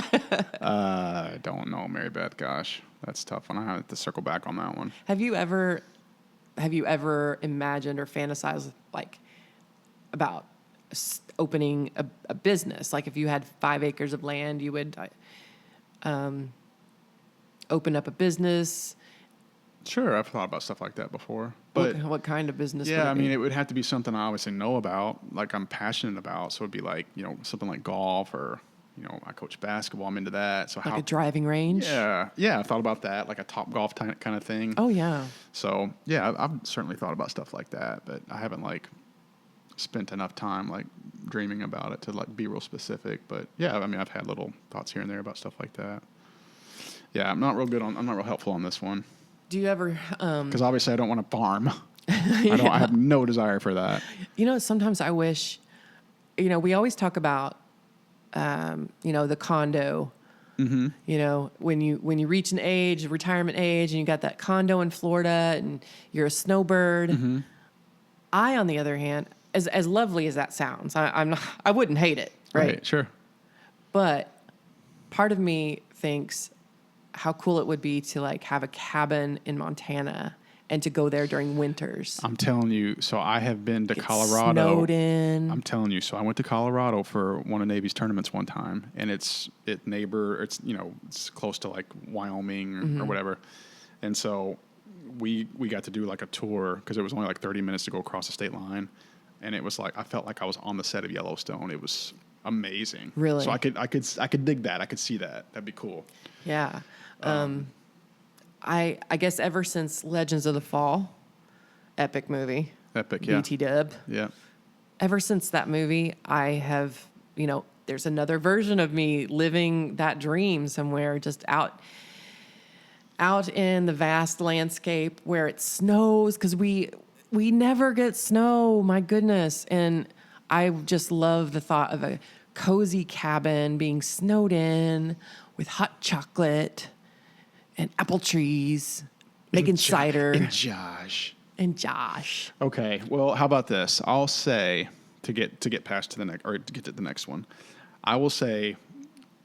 I don't know, Mary Beth. Gosh, that's a tough one. I have to circle back on that one. Have you ever imagined or fantasized like about opening a business? Like if you had 5 acres of land, you would open up a business. Sure, I've thought about stuff like that before. But What kind of business? yeah, would I it be? mean, it would have to be something I obviously know about, like I'm passionate about. So it'd be like, something like golf or, I coach basketball. I'm into that. So Like a driving range. Yeah, I thought about that, like a top golf kind of thing. Oh yeah. So yeah, I've certainly thought about stuff like that, but I haven't like spent enough time like dreaming about it to like be real specific. But yeah, I mean, I've had little thoughts here and there about stuff like that. Yeah, I'm not real helpful on this one. Do you ever? Because obviously I don't want to farm. I have no desire for that. Sometimes I wish. We always talk about, the condo. Mm-hmm. When you reach an age, retirement age, and you got that condo in Florida, and you're a snowbird. Mm-hmm. I, on the other hand, as lovely as that sounds, I wouldn't hate it, right? Sure. But part of me thinks how cool it would be to like have a cabin in Montana and to go there during winters. I'm telling you, so I have been to Get Colorado. Snowed in. I'm telling you, so I went to Colorado for one of Navy's tournaments one time, and it's close to like Wyoming or whatever, and so we got to do like a tour because it was only like 30 minutes to go across the state line, and it was like I felt like I was on the set of Yellowstone. It was amazing. Really? So I could dig that. I could see that. That'd be cool. Yeah. I guess ever since Legends of the Fall, epic movie. Epic, yeah. BT Dub. Yeah. Ever since that movie, I have, there's another version of me living that dream somewhere just out in the vast landscape where it snows, because we never get snow, my goodness. And I just love the thought of a cozy cabin being snowed in with hot chocolate and apple trees, making cider. And Josh. Okay. Well, how about this? I'll say to get past to the next, or to get to the next one, I will say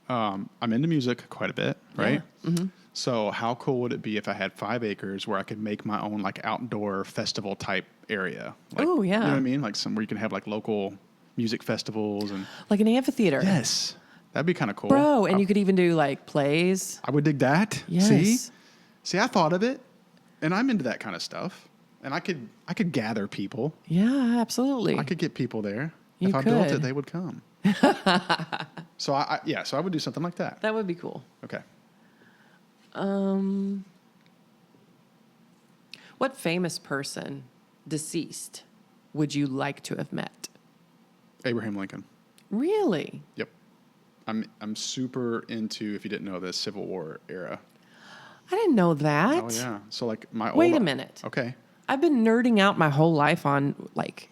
I'm into music quite a bit, right? Yeah. Mm-hmm. So how cool would it be if I had 5 acres where I could make my own like outdoor festival type area? Like, oh yeah. You know what I mean? Like where you can have like local music festivals and like an amphitheater. Yes. That'd be kind of cool. Bro, and you could even do like plays. I would dig that. Yes. See, I thought of it, and I'm into that kind of stuff. And I could gather people. Yeah, absolutely. I could get people there. You if I could. built it, they would come. So I would do something like that. That would be cool. Okay. What famous person, deceased, would you like to have met? Abraham Lincoln. Really? Yep. I'm super into, if you didn't know this, Civil War era. I didn't know that. Oh yeah. So like my Wait a minute. Okay. I've been nerding out my whole life on like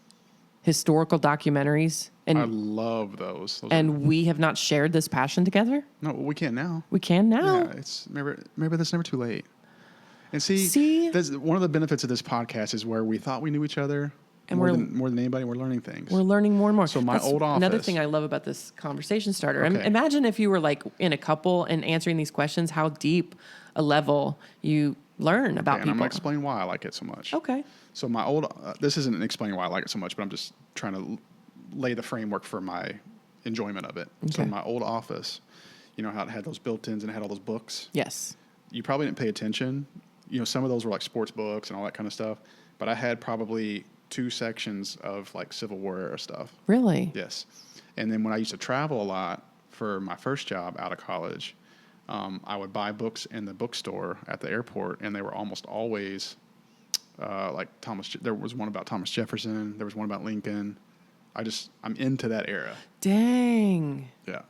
historical documentaries, I and love those. we have not shared this passion together. No, we can now. We can now. Yeah, it's maybe that's never too late. And See? that's one of the benefits of this podcast is where we thought we knew each other, And more than anybody. We're learning things. We're learning more and more. So my That's old office. Another thing I love about this conversation starter. Okay. Imagine if you were like in a couple and answering these questions, how deep a level you learn about and people. I'm gonna explain why I like it so much. Okay. So my old this isn't explaining why I like it so much, but I'm just trying to lay the framework for my enjoyment of it. Okay. So my old office, you know how it had those built-ins and it had all those books. Yes. You probably didn't pay attention. You know, some of those were like sports books and all that kind of stuff. But I had probably 2 sections of like Civil War era stuff. Really? Yes. And then when I used to travel a lot for my first job out of college, I would buy books in the bookstore at the airport, and they were almost always like there was one about Thomas Jefferson. There was one about Lincoln. I'm into that era. Dang. Yeah.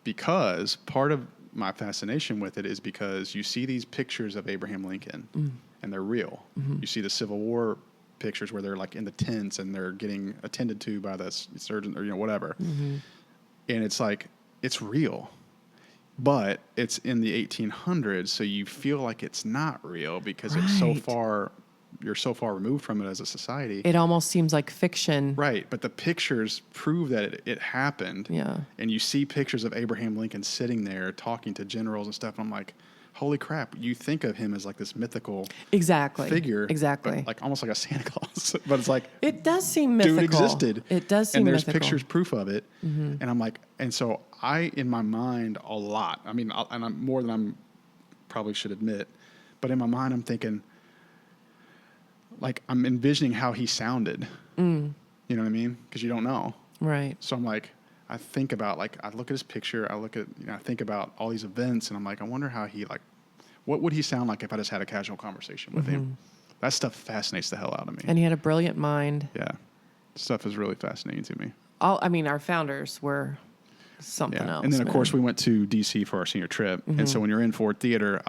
Because part of my fascination with it is because you see these pictures of Abraham Lincoln and they're real. Mm-hmm. You see the Civil War pictures where they're like in the tents and they're getting attended to by the surgeon or, whatever. Mm-hmm. And it's like, it's real, but it's in the 1800s. So you feel like it's not real because you're so far removed from it as a society. It almost seems like fiction. Right. But the pictures prove that it happened. Yeah. And you see pictures of Abraham Lincoln sitting there talking to generals and stuff. And I'm like, holy crap. You think of him as like this mythical figure. Exactly. Like almost like a Santa Claus. But it's like, it does seem mythical. Dude existed. It does seem mythical. And there's mythical. pictures proof of it. Mm-hmm. And I'm like, and so in my mind a lot, I mean, and I'm more than I'm probably should admit, but in my mind, I'm thinking, like, I'm envisioning how he sounded. You know what I mean? Because you don't know. Right. So I'm like, I think about, like, I look at his picture, I think about all these events, and I'm like, I wonder how what would he sound like if I just had a casual conversation with him? That stuff fascinates the hell out of me. And he had a brilliant mind. Yeah. Stuff is really fascinating to me. Our founders were something else. And then, of course, we went to D.C. for our senior trip. And so when you're in Ford Theater,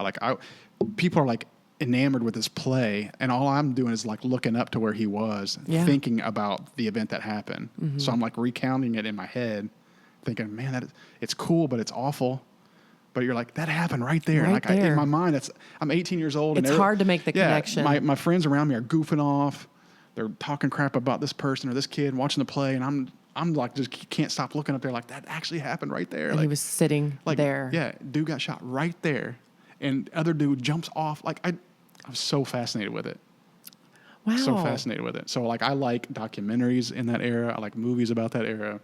people are like, enamored with this play, and all I'm doing is like looking up to where he was, thinking about the event that happened. So I'm like recounting it in my head, thinking, man, it's cool, but it's awful. But you're like, that happened right there. Right and there. In my mind, I'm 18 years old. It's hard to make the connection. My friends around me are goofing off. They're talking crap about this person or this kid, watching the play, and I'm like, just can't stop looking up there. Like, that actually happened right there. And like, he was sitting there. Yeah, dude got shot right there, and other dude jumps off. Like, I'm so fascinated with it. Wow. So fascinated with it. So, like, I like documentaries in that era. I like movies about that era.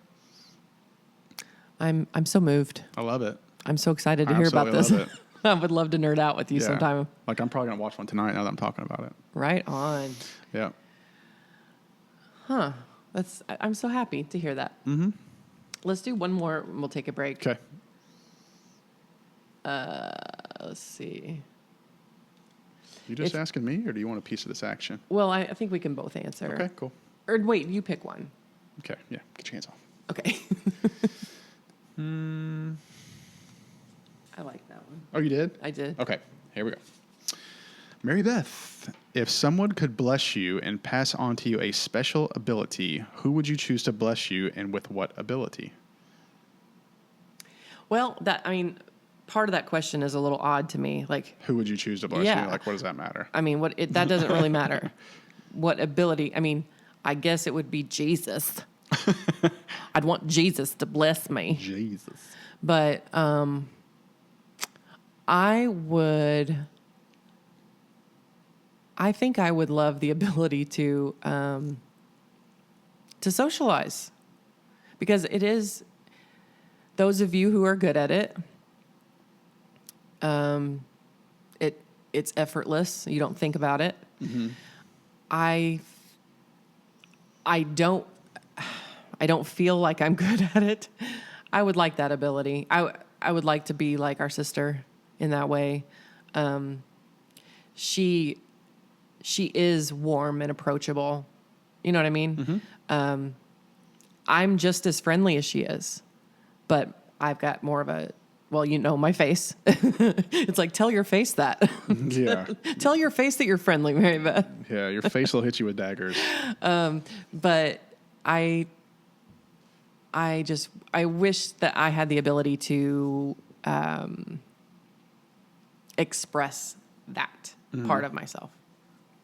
I'm so moved. I love it. I'm so excited to hear about this. Love it. I would love to nerd out with you sometime. Like, I'm probably going to watch one tonight now that I'm talking about it. Right on. Yeah. Huh. I'm so happy to hear that. Mm-hmm. Let's do one more and we'll take a break. Okay. Let's see. You just asking me, or do you want a piece of this action? Well, I think we can both answer. Okay, cool. Or wait, you pick one. Okay, yeah. Get your hands off. Okay. I like that one. Oh, you did? I did. Okay, here we go. Mary Beth, if someone could bless you and pass on to you a special ability, who would you choose to bless you, and with what ability? Well, part of that question is a little odd to me. Like, who would you choose to bless you? Like, what does that matter? I mean, that doesn't really matter. What ability? I mean, I guess it would be Jesus. I'd want Jesus to bless me. Jesus. But I think I would love the ability to socialize, because it is those of you who are good at it. It's effortless. You don't think about it. Mm-hmm. I don't feel like I'm good at it. I would like that ability. I would like to be like our sister in that way. She is warm and approachable. You know what I mean? Mm-hmm. I'm just as friendly as she is, but I've got more of a, well, you know, my face. It's like, tell your face that. Yeah. Tell your face that you're friendly, Mary Beth. Yeah, your face will hit you with daggers. But I wish that I had the ability to express that part of myself.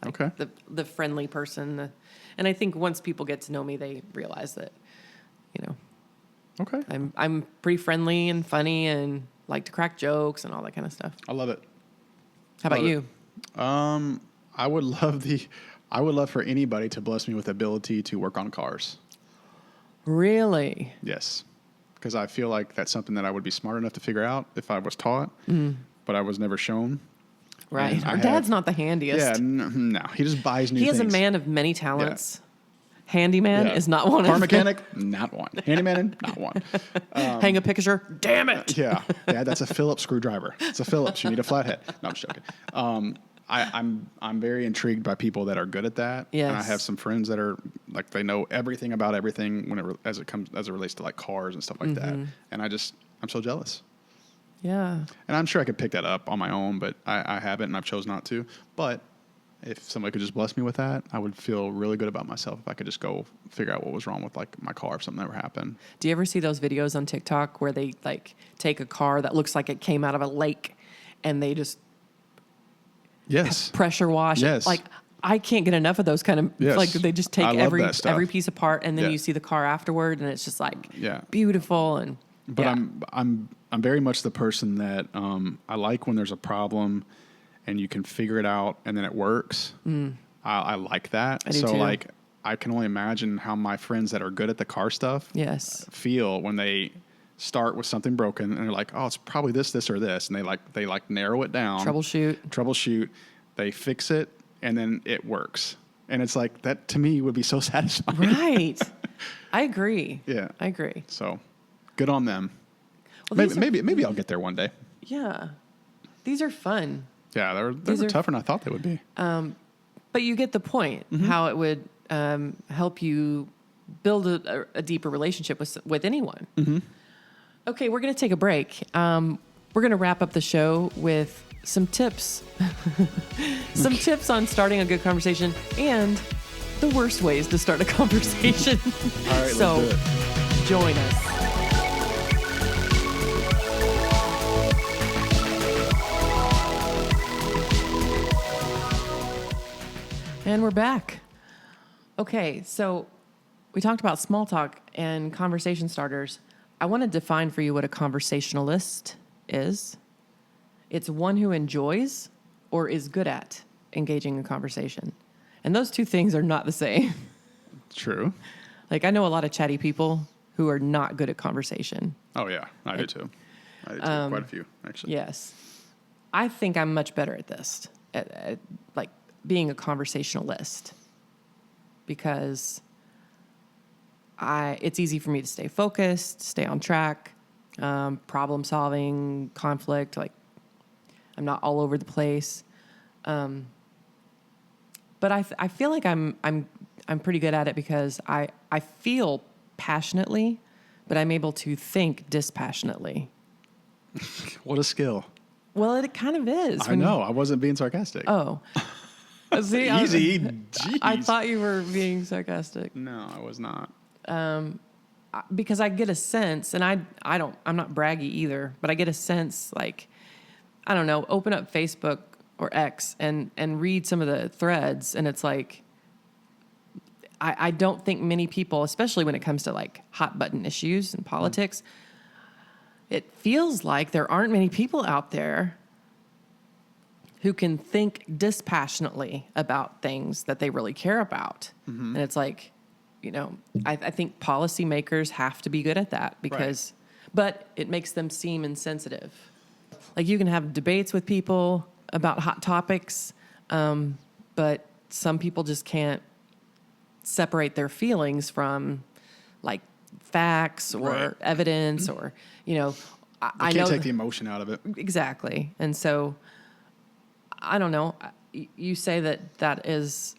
Like okay. The friendly person. And I think once people get to know me, they realize that, you know, okay, I'm pretty friendly and funny and like to crack jokes and all that kind of stuff. I love it. How about you? I would love for anybody to bless me with the ability to work on cars. Really? Yes. Because I feel like that's something that I would be smart enough to figure out if I was taught, but I was never shown. Right. Our dad's not the handiest. Yeah, no. He just buys new things. He is a man of many talents. Yeah. Handyman is not one Car of them. mechanic, not one. Handyman, not one. Hang a picture, damn it. Yeah, that's a Phillips screwdriver. It's a Phillips. You need a flathead. No, I'm just joking. I'm very intrigued by people that are good at that. Yes. And I have some friends that are like, they know everything about everything as it relates to like cars and stuff like that. And I'm so jealous. Yeah. And I'm sure I could pick that up on my own, but I haven't, and I've chose not to. But if somebody could just bless me with that, I would feel really good about myself if I could just go figure out what was wrong with like my car if something ever happened. Do you ever see those videos on TikTok where they like take a car that looks like it came out of a lake and they just pressure wash Yes. it? Like, I can't get enough of those kind of, Yes. like they just take I love that stuff. every piece apart and then you see the car afterward and it's just like beautiful. And but I'm very much the person that I like when there's a problem and you can figure it out and then it works. I like that. I do so too. like I can only imagine how my friends that are good at the car stuff feel when they start with something broken and they're like, oh, it's probably this or this, and they narrow it down, troubleshoot, they fix it, and then it works. And it's like, that to me would be so satisfying. Right. I agree. Yeah. I agree. So good on them. Well, Maybe I'll get there one day. Yeah. These are fun. Yeah, they were tougher than I thought they would be. But you get the point, how it would help you build a deeper relationship with anyone. Okay, we're going to take a break. We're going to wrap up the show with some tips. Some tips on starting a good conversation and the worst ways to start a conversation. All right, so let's do it. Join us. And we're back. Okay, so we talked about small talk and conversation starters. I want to define for you what a conversationalist is. It's one who enjoys or is good at engaging in conversation. And those two things are not the same. True. Like, I know a lot of chatty people who are not good at conversation. Oh, yeah, I do too. Quite a few, actually. Yes. I think I'm much better at this, at like being a conversationalist, because it's easy for me to stay focused, stay on track, problem solving, conflict. Like, I'm not all over the place. But I feel like I'm pretty good at it because I feel passionately, but I'm able to think dispassionately. What a skill. Well, it kind of is. I know. I wasn't being sarcastic. Oh. See, Easy. Jeez. I thought you were being sarcastic. No, I was not. Because I get a sense, and I'm not braggy either, but I get a sense, like, I don't know, open up Facebook or X and read some of the threads, and it's like, I don't think many people, especially when it comes to like hot button issues and politics, it feels like there aren't many people out there who can think dispassionately about things that they really care about. And it's like, you know, I think policymakers have to be good at that because, but it makes them seem insensitive. Like, you can have debates with people about hot topics, but some people just can't separate their feelings from like facts or evidence or, you know, I can't know take the emotion out of it. Exactly. And so, I don't know. You say that is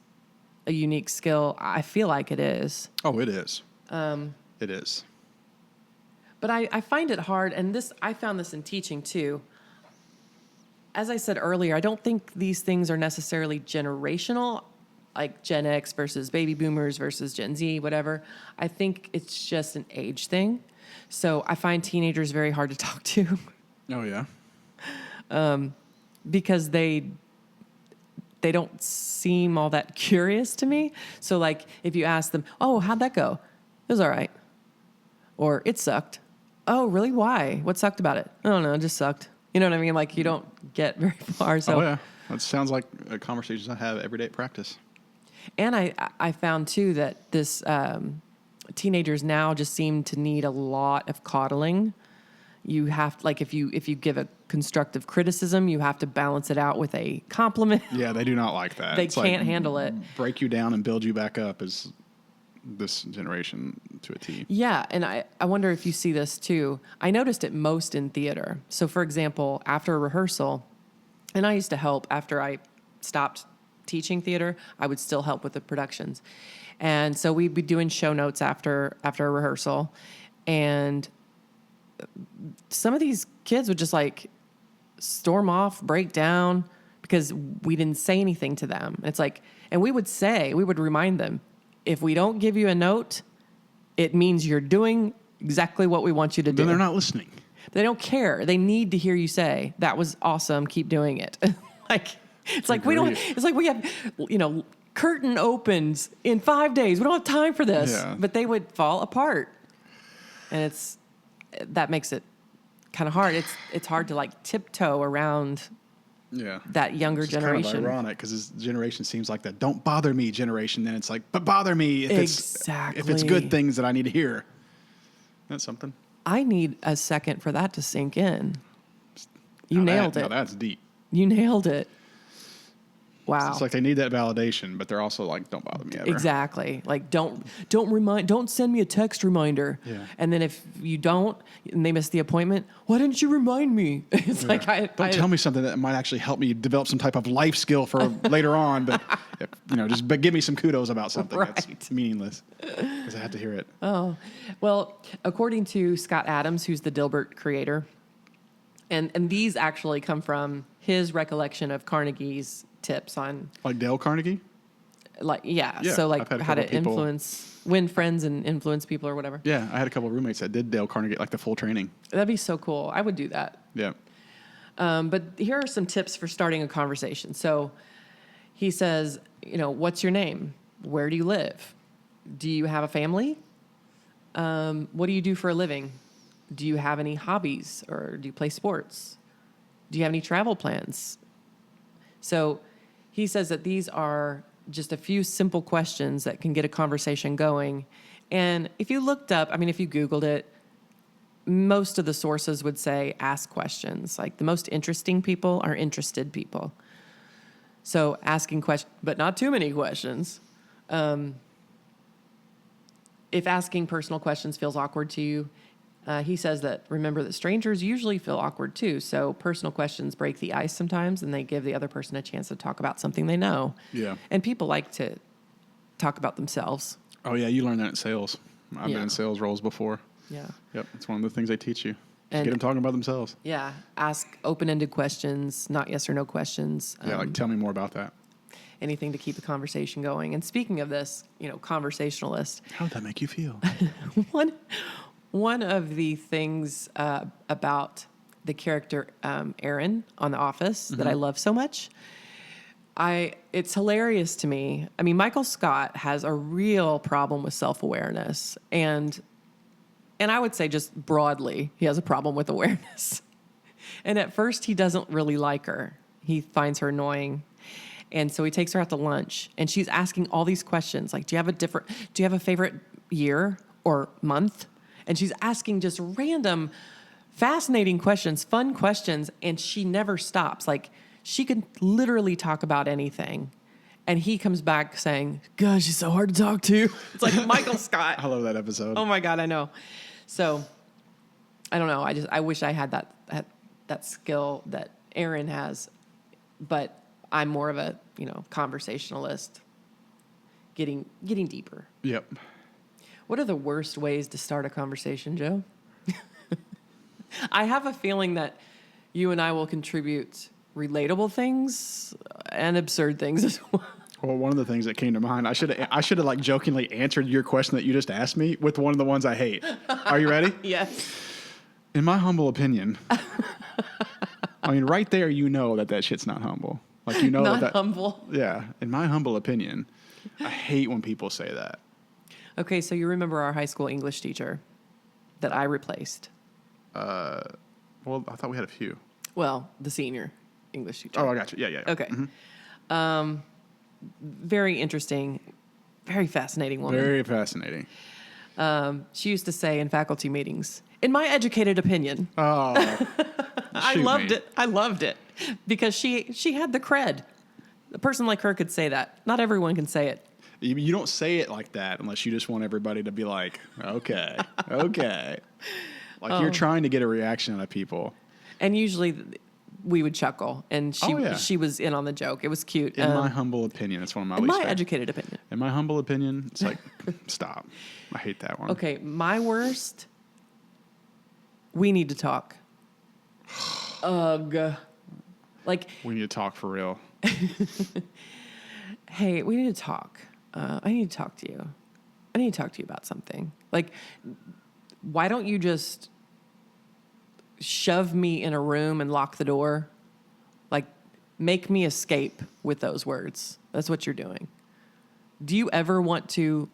a unique skill. I feel like it is. Oh, it is. It is. But I find it hard, and I found this in teaching too. As I said earlier, I don't think these things are necessarily generational, like Gen X versus baby boomers versus Gen Z, whatever. I think it's just an age thing. So I find teenagers very hard to talk to. Oh, yeah. Because they don't seem all that curious to me. So, like, if you ask them, oh, how'd that go? It was all right. Or, it sucked. Oh, really? Why? What sucked about it? I don't know, it just sucked. You know what I mean? Like, you don't get very far. So. Oh, yeah. That sounds like a conversation I have every day at practice. And I found, too, that this teenagers now just seem to need a lot of coddling. You have, like, if you give a constructive criticism, you have to balance it out with a compliment. Yeah, they do not like that. They can't handle it. Break you down and build you back up is this generation to a T. Yeah, and I wonder if you see this too. I noticed it most in theater. So, for example, after a rehearsal, and I used to help after I stopped teaching theater, I would still help with the productions. And so we'd be doing show notes after a rehearsal. And some of these kids would just like storm off, break down because we didn't say anything to them. It's like, and we would remind them, if we don't give you a note, it means you're doing exactly what we want you to do. Then they're not listening. They don't care. They need to hear you say, that was awesome. Keep doing it. It's like we have, curtain opens in 5 days. We don't have time for this. Yeah. But they would fall apart. And that makes it kind of hard. It's hard to like tiptoe around that younger generation. Kind of ironic because this generation seems like the don't bother me generation. Then it's like, but bother me if it's good things that I need to hear. That's something. I need a second for that to sink in. You nailed it. No, that's deep. You nailed it. Wow. It's like they need that validation, but they're also like, don't bother me ever. Exactly. Like, don't send me a text reminder. Yeah. And then if you don't, and they miss the appointment, why didn't you remind me? It's like, don't tell me something that might actually help me develop some type of life skill for later on, but but give me some kudos about something that's meaningless because I have to hear it. Oh, well, according to Scott Adams, who's the Dilbert creator, and these actually come from his recollection of Carnegie's tips on like Dale Carnegie. So like how to win friends and influence people or whatever. Yeah, I had a couple of roommates that did Dale Carnegie, like the full training. That'd be so cool. I would do that. Yeah. But here are some tips for starting a conversation. So he says, what's your name? Where do you live? Do you have a family? What do you do for a living? Do you have any hobbies or do you play sports? Do you have any travel plans? So he says that these are just a few simple questions that can get a conversation going. And if you looked up, if you Googled it, most of the sources would say ask questions. Like the most interesting people are interested people. So asking questions, but not too many questions. If asking personal questions feels awkward to you, he says that remember that strangers usually feel awkward too. So personal questions break the ice sometimes and they give the other person a chance to talk about something they know. Yeah. And people like to talk about themselves. Oh, yeah. You learn that in sales. I've been in sales roles before. Yeah. Yep. It's one of the things they teach you. And get them talking about themselves. Yeah. Ask open-ended questions, not yes or no questions. Yeah. Tell me more about that. Anything to keep the conversation going. And speaking of this, conversationalist. How would that make you feel? One of the things about the character Aaron on The Office that I love so much, it's hilarious to me. Michael Scott has a real problem with self-awareness, and I would say just broadly, he has a problem with awareness. And at first, he doesn't really like her. He finds her annoying. And so he takes her out to lunch, and she's asking all these questions, like, do you have a favorite year or month? And she's asking just random, fascinating questions, fun questions, and she never stops. Like, she could literally talk about anything. And he comes back saying, gosh, she's so hard to talk to. It's like Michael Scott. I love that episode. Oh, my God, I know. So, I don't know. I wish I had that skill that Aaron has. But I'm more of a, conversationalist, getting deeper. Yep. What are the worst ways to start a conversation, Joe? I have a feeling that you and I will contribute relatable things and absurd things as well. Well, one of the things that came to mind, I should have like jokingly answered your question that you just asked me with one of the ones I hate. Are you ready? Yes. In my humble opinion, right there, that shit's not humble. Like, not humble. Yeah. In my humble opinion, I hate when people say that. Okay, so you remember our high school English teacher that I replaced? Well, I thought we had a few. Well, the senior English teacher. Oh, I got you. Yeah. Okay. Mm-hmm. Very interesting, very fascinating woman. Very fascinating. She used to say in faculty meetings, in my educated opinion. Oh, I loved it because she had the cred. A person like her could say that. Not everyone can say it. You don't say it like that unless you just want everybody to be like, okay. Like you're trying to get a reaction out of people. And usually we would chuckle, and she was in on the joke. It was cute. In my humble opinion, it's one of my least my favorite. educated opinion. In my humble opinion, it's like, stop. I hate that one. Okay, my worst. We need to talk. Ugh. Like, we need to talk for real. hey, we need to talk. I need to talk to you. I need to talk to you about something. Like, why don't you just shove me in a room and lock the door? Like, make me escape with those words. That's what you're doing. Do you ever want to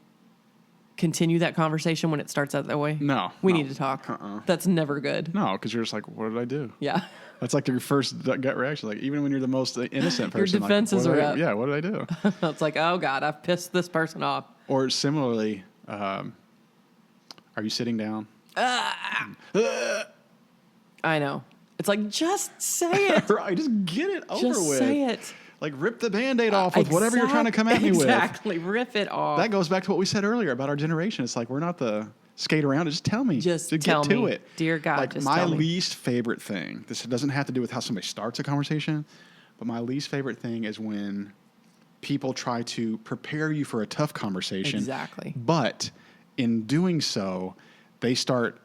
continue that conversation when it starts out that way? No. We need to talk. That's never good. No, because you're just like, what did I do? Yeah. That's like your first gut reaction. Like, even when you're the most innocent person. Your defenses like, are up. Yeah, what did I do? It's like, oh, God, I've pissed this person off. Or similarly, are you sitting down? I know. It's like, just say it. Right, just get it over Just with. say it. Like, rip the Band-Aid off with whatever you're trying to come at me with. Exactly. Rip it off. That goes back to what we said earlier about our generation. It's like, we're not the skate around. Just tell me. Just get tell to me. it. Dear God, like, just my tell me. least favorite thing, this doesn't have to do with how somebody starts a conversation, but my least favorite thing is when people try to prepare you for a tough conversation. Exactly. But in doing so, they start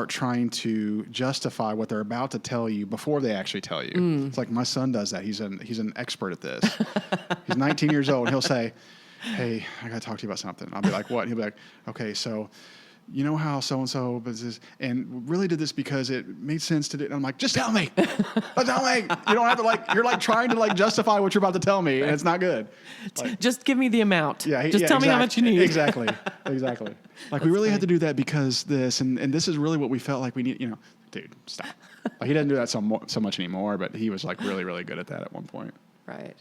trying to justify what they're about to tell you before they actually tell you. It's like my son does that. He's an expert at this. He's 19 years old, and he'll say, hey, I got to talk to you about something. I'll be like, what? And he'll be like, okay, so you know how so-and-so this, and really did this because it made sense to do. And I'm like, just tell me. Tell me. You don't have to you're trying to justify what you're about to tell me, and it's not good. Like, just give me the amount. Yeah, just tell me how much you need. Exactly. Like, we really had to do that because this, and this is really what we felt like we need, dude, stop. Like, he doesn't do that so much anymore, but he was like really, really good at that at one point. Right.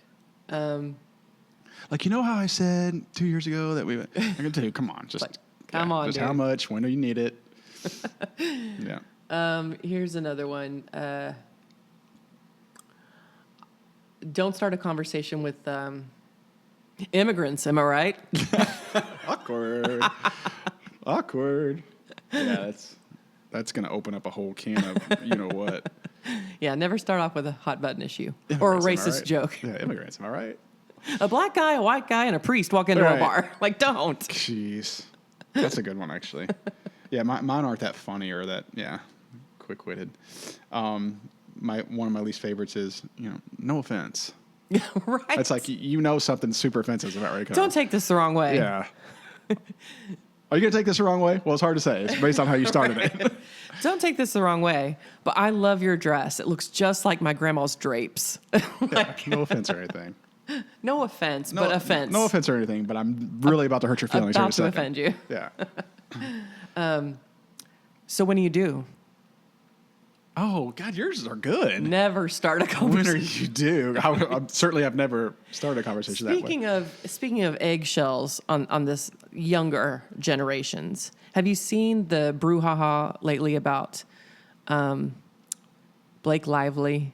Like, you know how I said 2 years ago that I'm going to tell you, come on, just come on, just dude. how much, when do you need it? Yeah. Here's another one. Don't start a conversation with immigrants, am I right? Awkward. Awkward. Yeah, that's going to open up a whole can of what. Yeah, never start off with a hot button issue or a racist joke. Yeah, immigrants, am I right? A black guy, a white guy, and a priest walk into a bar. Like, don't. Jeez. That's a good one, actually. Yeah, mine aren't that funny or that, quick-witted. One of my least favorites is, no offense. Right. It's like, something super offensive is about ready to come. Don't take this the wrong way. Yeah. Are you going to take this the wrong way? Well, it's hard to say. It's based on how you started it. Don't take this the wrong way, but I love your dress. It looks just like my grandma's drapes. No offense or anything. No offense, but offense. No offense or anything, but I'm really about to hurt your feelings. About to offend you. Yeah. So when do you do? Oh, God, yours are good. Never start a When conversation. are you due? I've never started a conversation that way. Speaking of eggshells on this younger generations, have you seen the brouhaha lately about Blake Lively?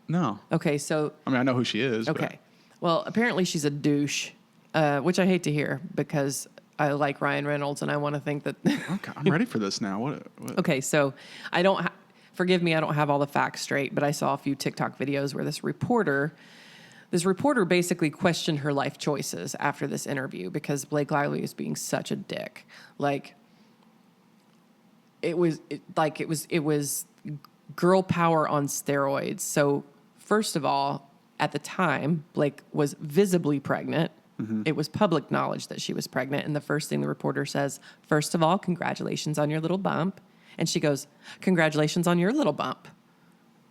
No. Okay, so I know who she is. okay. Well, apparently she's a douche, which I hate to hear because I like Ryan Reynolds and I want to think that. Okay, I'm ready for this now. What? Okay, so forgive me, I don't have all the facts straight, but I saw a few TikTok videos where this reporter basically questioned her life choices after this interview because Blake Lively was being such a dick. Like, it was girl power on steroids. So first of all, at the time, Blake was visibly pregnant. Mm-hmm. It was public knowledge that she was pregnant. And the first thing the reporter says, first of all, congratulations on your little bump. And she goes, congratulations on your little bump.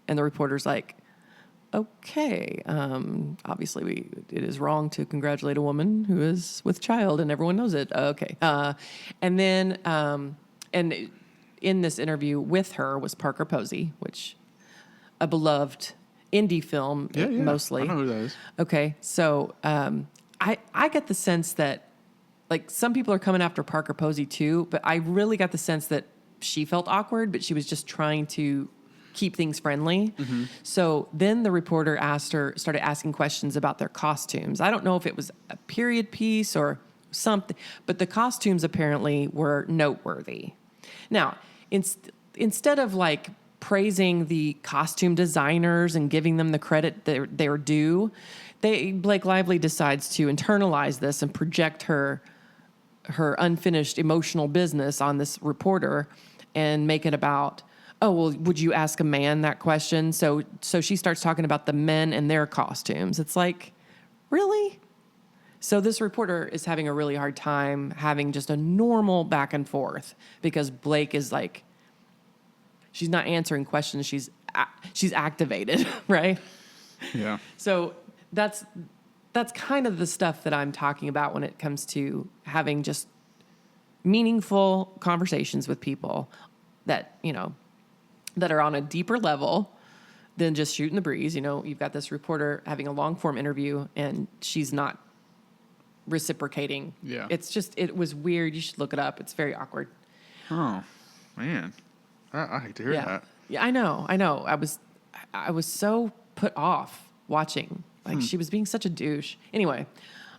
And the reporter's like, okay, obviously it is wrong to congratulate a woman who is with child and everyone knows it. Okay. And then, and in this interview with her was Parker Posey, which a beloved indie film, mostly. I know who that is. Okay. So, I get the sense that like some people are coming after Parker Posey too, but I really got the sense that she felt awkward, but she was just trying to keep things friendly. Mm-hmm. So then the reporter started asking questions about their costumes. I don't know if it was a period piece or something, but the costumes apparently were noteworthy. Now, instead of like praising the costume designers and giving them the credit they're due. Blake Lively decides to internalize this and project her unfinished emotional business on this reporter and make it about, oh, well, would you ask a man that question? So she starts talking about the men and their costumes. It's like, really? So this reporter is having a really hard time having just a normal back and forth because Blake is like, she's not answering questions. She's activated, right? Yeah. So that's kind of the stuff that I'm talking about when it comes to having just meaningful conversations with people that, that are on a deeper level than just shooting the breeze. You've got this reporter having a long form interview and she's not reciprocating. Yeah. It was weird. You should look it up. It's very awkward. Oh, man. I hate to hear that. Yeah, I know. I was so put off watching. Like she was being such a douche. Anyway,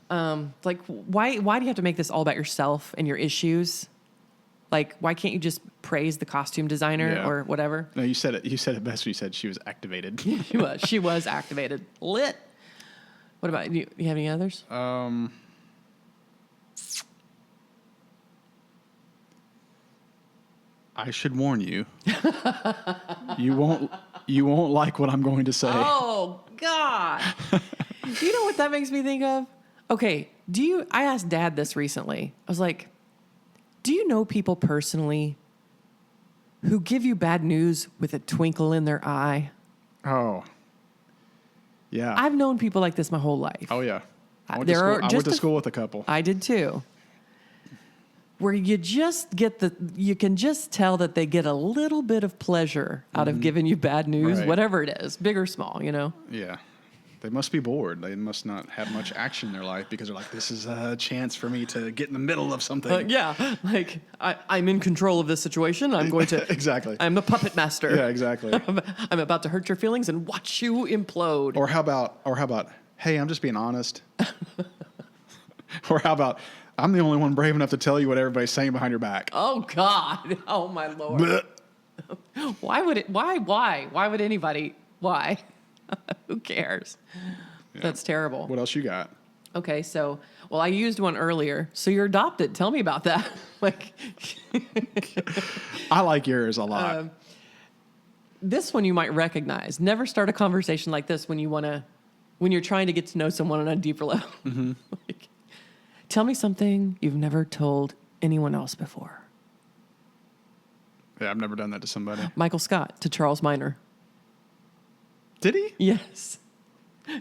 like why do you have to make this all about yourself and your issues? Like, why can't you just praise the costume designer or whatever? No, you said it best when you said she was activated. She was activated. Lit. What about you? You have any others? I should warn you. You won't like what I'm going to say. Oh God. You know what that makes me think of? Okay, I asked Dad this recently. I was like, do you know people personally who give you bad news with a twinkle in their eye? Oh. Yeah. I've known people like this my whole life. Oh yeah. I went to school with a couple. I did too. Where you can just tell that they get a little bit of pleasure out of giving you bad news, Right. whatever it is, big or small, Yeah. They must be bored. They must not have much action in their life because they're like, this is a chance for me to get in the middle of something. Yeah, like I'm in control of this situation. I'm going to Exactly. I'm the puppet master. Yeah, exactly. I'm about to hurt your feelings and watch you implode. Or how about, hey, I'm just being honest. Or how about, I'm the only one brave enough to tell you what everybody's saying behind your back. Oh God! Oh my Lord! Blech. Why would it? Why? Why would anybody? Why? Who cares? Yeah. That's terrible. What else you got? Okay, so I used one earlier. So you're adopted. Tell me about that. Like, I like yours a lot. This one you might recognize. Never start a conversation like this when you're trying to get to know someone on a deeper level. Mm-hmm. Like, tell me something you've never told anyone else before. Yeah, I've never done that to somebody. Michael Scott to Charles Minor. Did he? Yes.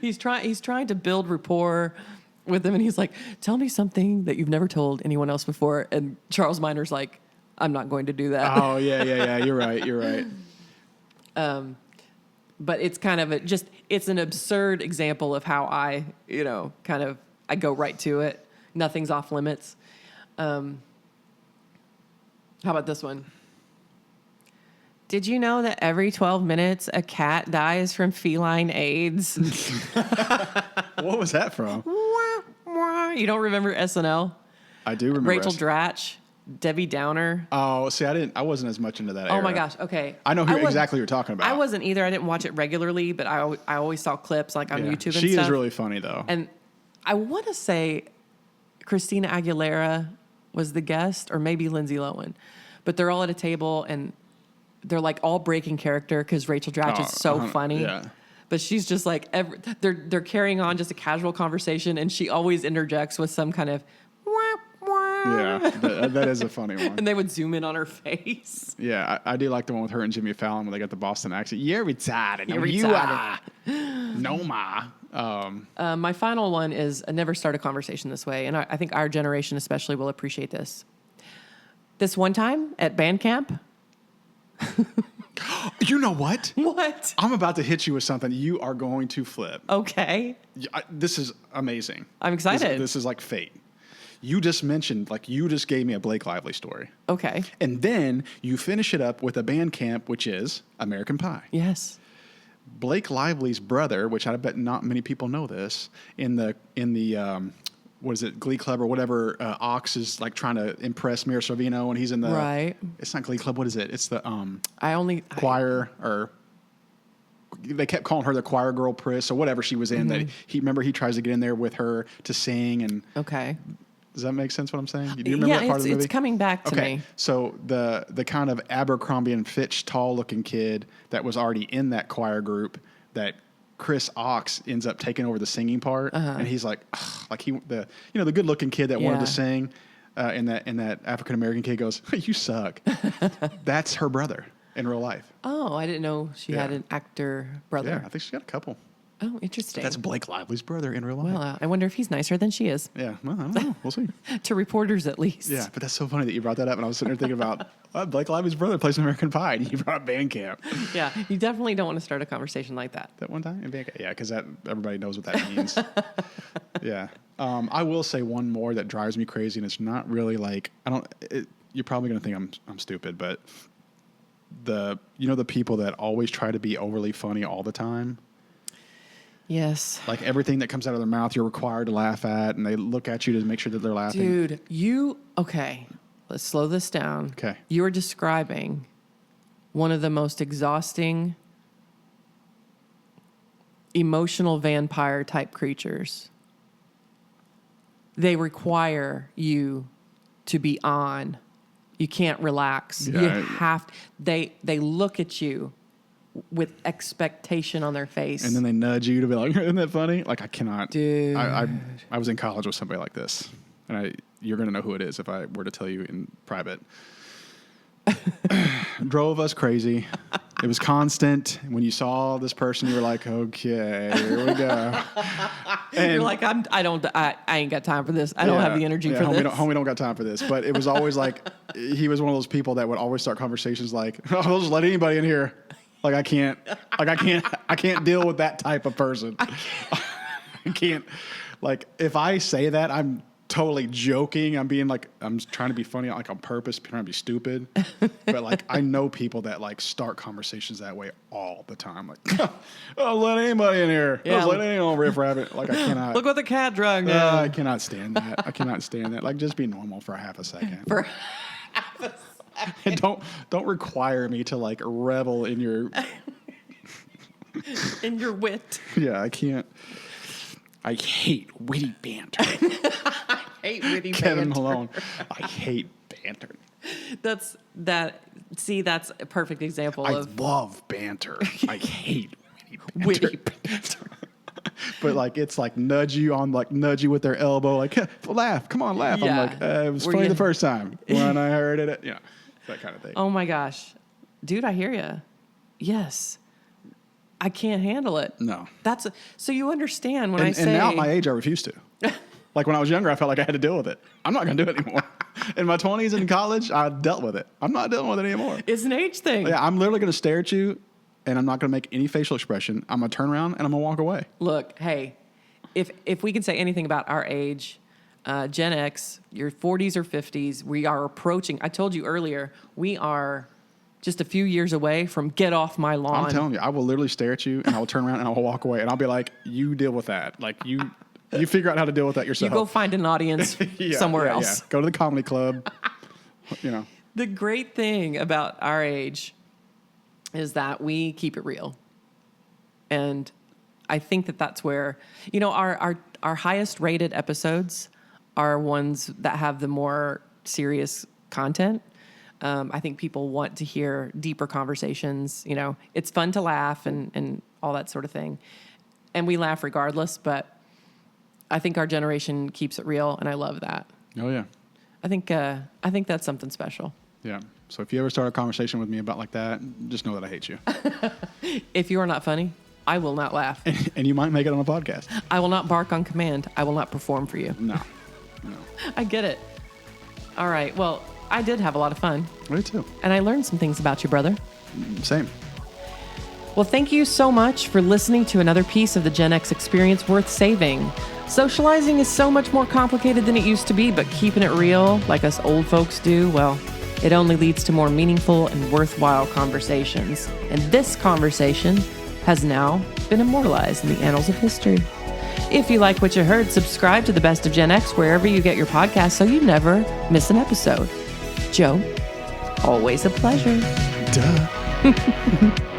He's trying to build rapport with him, and he's like, tell me something that you've never told anyone else before. And Charles Minor's like, I'm not going to do that. Oh, yeah. You're right. But it's kind of it's an absurd example of how I go right to it. Nothing's off limits. How about this one? Did you know that every 12 minutes a cat dies from feline AIDS? What was that from? You don't remember SNL? I do remember. Rachel Dratch, Debbie Downer. Oh, see, I wasn't as much into that era. Oh my gosh. Okay. I know exactly what you're talking about. I wasn't either. I didn't watch it regularly, but I always saw clips like on YouTube and stuff. She is really funny though. And I want to say Christina Aguilera was the guest, or maybe Lindsay Lohan, but they're all at a table and they're like all breaking character because Rachel Dratch is so funny. Yeah. But she's just like, they're carrying on just a casual conversation, and she always interjects with some kind of wah, wah. Yeah, that is a funny one. And they would zoom in on her face. Yeah, I do like the one with her and Jimmy Fallon when they got the Boston accent. You're retarded. You're You retarded. are. No, ma. My final one is never start a conversation this way, and I think our generation especially will appreciate this. This one time at band camp. You know what? What? I'm about to hit you with something. You are going to flip. Okay. This is amazing. I'm excited. This is like fate. You just mentioned, you just gave me a Blake Lively story. Okay. And then you finish it up with a band camp, which is American Pie. Yes. Blake Lively's brother, which I bet not many people know this, in the what is it, Glee Club or whatever, Ox is like trying to impress Mira Sorvino, and he's in the Right. It's not Glee Club. What is it? It's the choir. or they kept calling her the choir girl, Pris, or whatever she was in. That he tries to get in there with her to sing. And Okay. does that make sense? What I'm saying? Do you remember that part of the movie? It's coming back to me. So the kind of Abercrombie and Fitch tall looking kid that was already in that choir group, that Chris Ox ends up taking over the singing part, and he's like, ugh, like the good looking kid that wanted to sing, and that African American kid goes, "You suck." That's her brother in real life. Oh, I didn't know she had an actor brother. Yeah, I think she's got a couple. Oh, interesting. That's Blake Lively's brother in real life. Well, I wonder if he's nicer than she is. Yeah, well, I don't know. We'll see. To reporters, at least. Yeah, but that's so funny that you brought that up, and I was sitting there thinking about Blake Lively's brother plays in American Pie, and you brought up Bandcamp. Yeah, you definitely don't want to start a conversation like that. That one time in Bandcamp? Yeah, because everybody knows what that means. Yeah. I will say one more that drives me crazy, and it's not really like, you're probably going to think I'm stupid, but the people that always try to be overly funny all the time. Yes. Like everything that comes out of their mouth, you're required to laugh at, and they look at you to make sure that they're laughing. Dude, okay, let's slow this down. Okay. You are describing one of the most exhausting, emotional vampire type creatures. They require you to be on. You can't relax. Yeah, you have to, they look at you with expectation on their face. And then they nudge you to be like, isn't that funny? Like, I cannot. Dude. I was in college with somebody like this. And you're going to know who it is if I were to tell you in private. Drove us crazy. It was constant. When you saw this person, you were like, okay, here we go. And you're like, I ain't got time for this. I don't have the energy for this. Homie don't got time for this. But it was always like, he was one of those people that would always start conversations like, oh, I'll just let anybody in here. Like I can't deal with that type of person. I can't. Like if I say that, I'm totally joking. I'm being like, I'm trying to be funny, like on purpose, trying to be stupid. But like, I know people that like start conversations that way all the time. Like, oh, let anybody in here. Yeah. Let anyone riff rabbit. Like I cannot. Look what the cat dragged down. I cannot stand that. I cannot stand that. Like just be normal for half a second. And don't require me to like revel in your in your wit. Yeah, I can't. I hate witty banter. I hate witty Kevin banter. Malone. I hate banter. That's a perfect example I of love banter. I hate witty banter. But like it's like nudge you with their elbow, like laugh, come on, laugh. Yeah. I'm like, it was funny the first time when I heard it. That kind of thing. Oh my gosh, dude, I hear you. Yes, I can't handle it. No. So you understand when I say. And now at my age, I refuse to. Like when I was younger, I felt like I had to deal with it. I'm not going to do it anymore. In my 20s in college, I dealt with it. I'm not dealing with it anymore. It's an age thing. Yeah, I'm literally going to stare at you, and I'm not going to make any facial expression. I'm going to turn around, and I'm going to walk away. Look, hey, if we can say anything about our age, Gen X, your 40s or 50s, we are approaching. I told you earlier, we are just a few years away from get off my lawn. I'm telling you, I will literally stare at you, and I will turn around, and I will walk away, and I'll be like, you deal with that. Like, you figure out how to deal with that yourself. You go find an audience somewhere else. Yeah. Go to the comedy club, The great thing about our age is that we keep it real. And I think that's where, our highest rated episodes are ones that have the more serious content. I think people want to hear deeper conversations. It's fun to laugh and all that sort of thing. And we laugh regardless, but I think our generation keeps it real, and I love that. Oh, yeah. I think that's something special. Yeah. So if you ever start a conversation with me about like that, just know that I hate you. If you are not funny, I will not laugh. And you might make it on a podcast. I will not bark on command. I will not perform for you. No. I get it. All right. Well, I did have a lot of fun. Me too. And I learned some things about you, brother. Same. Well, thank you so much for listening to another piece of the Gen X experience worth saving. Socializing is so much more complicated than it used to be, but keeping it real, like us old folks do, well, it only leads to more meaningful and worthwhile conversations. And this conversation has now been immortalized in the annals of history. If you like what you heard, subscribe to the Best of Gen X wherever you get your podcast so you never miss an episode. Joe, always a pleasure. Duh.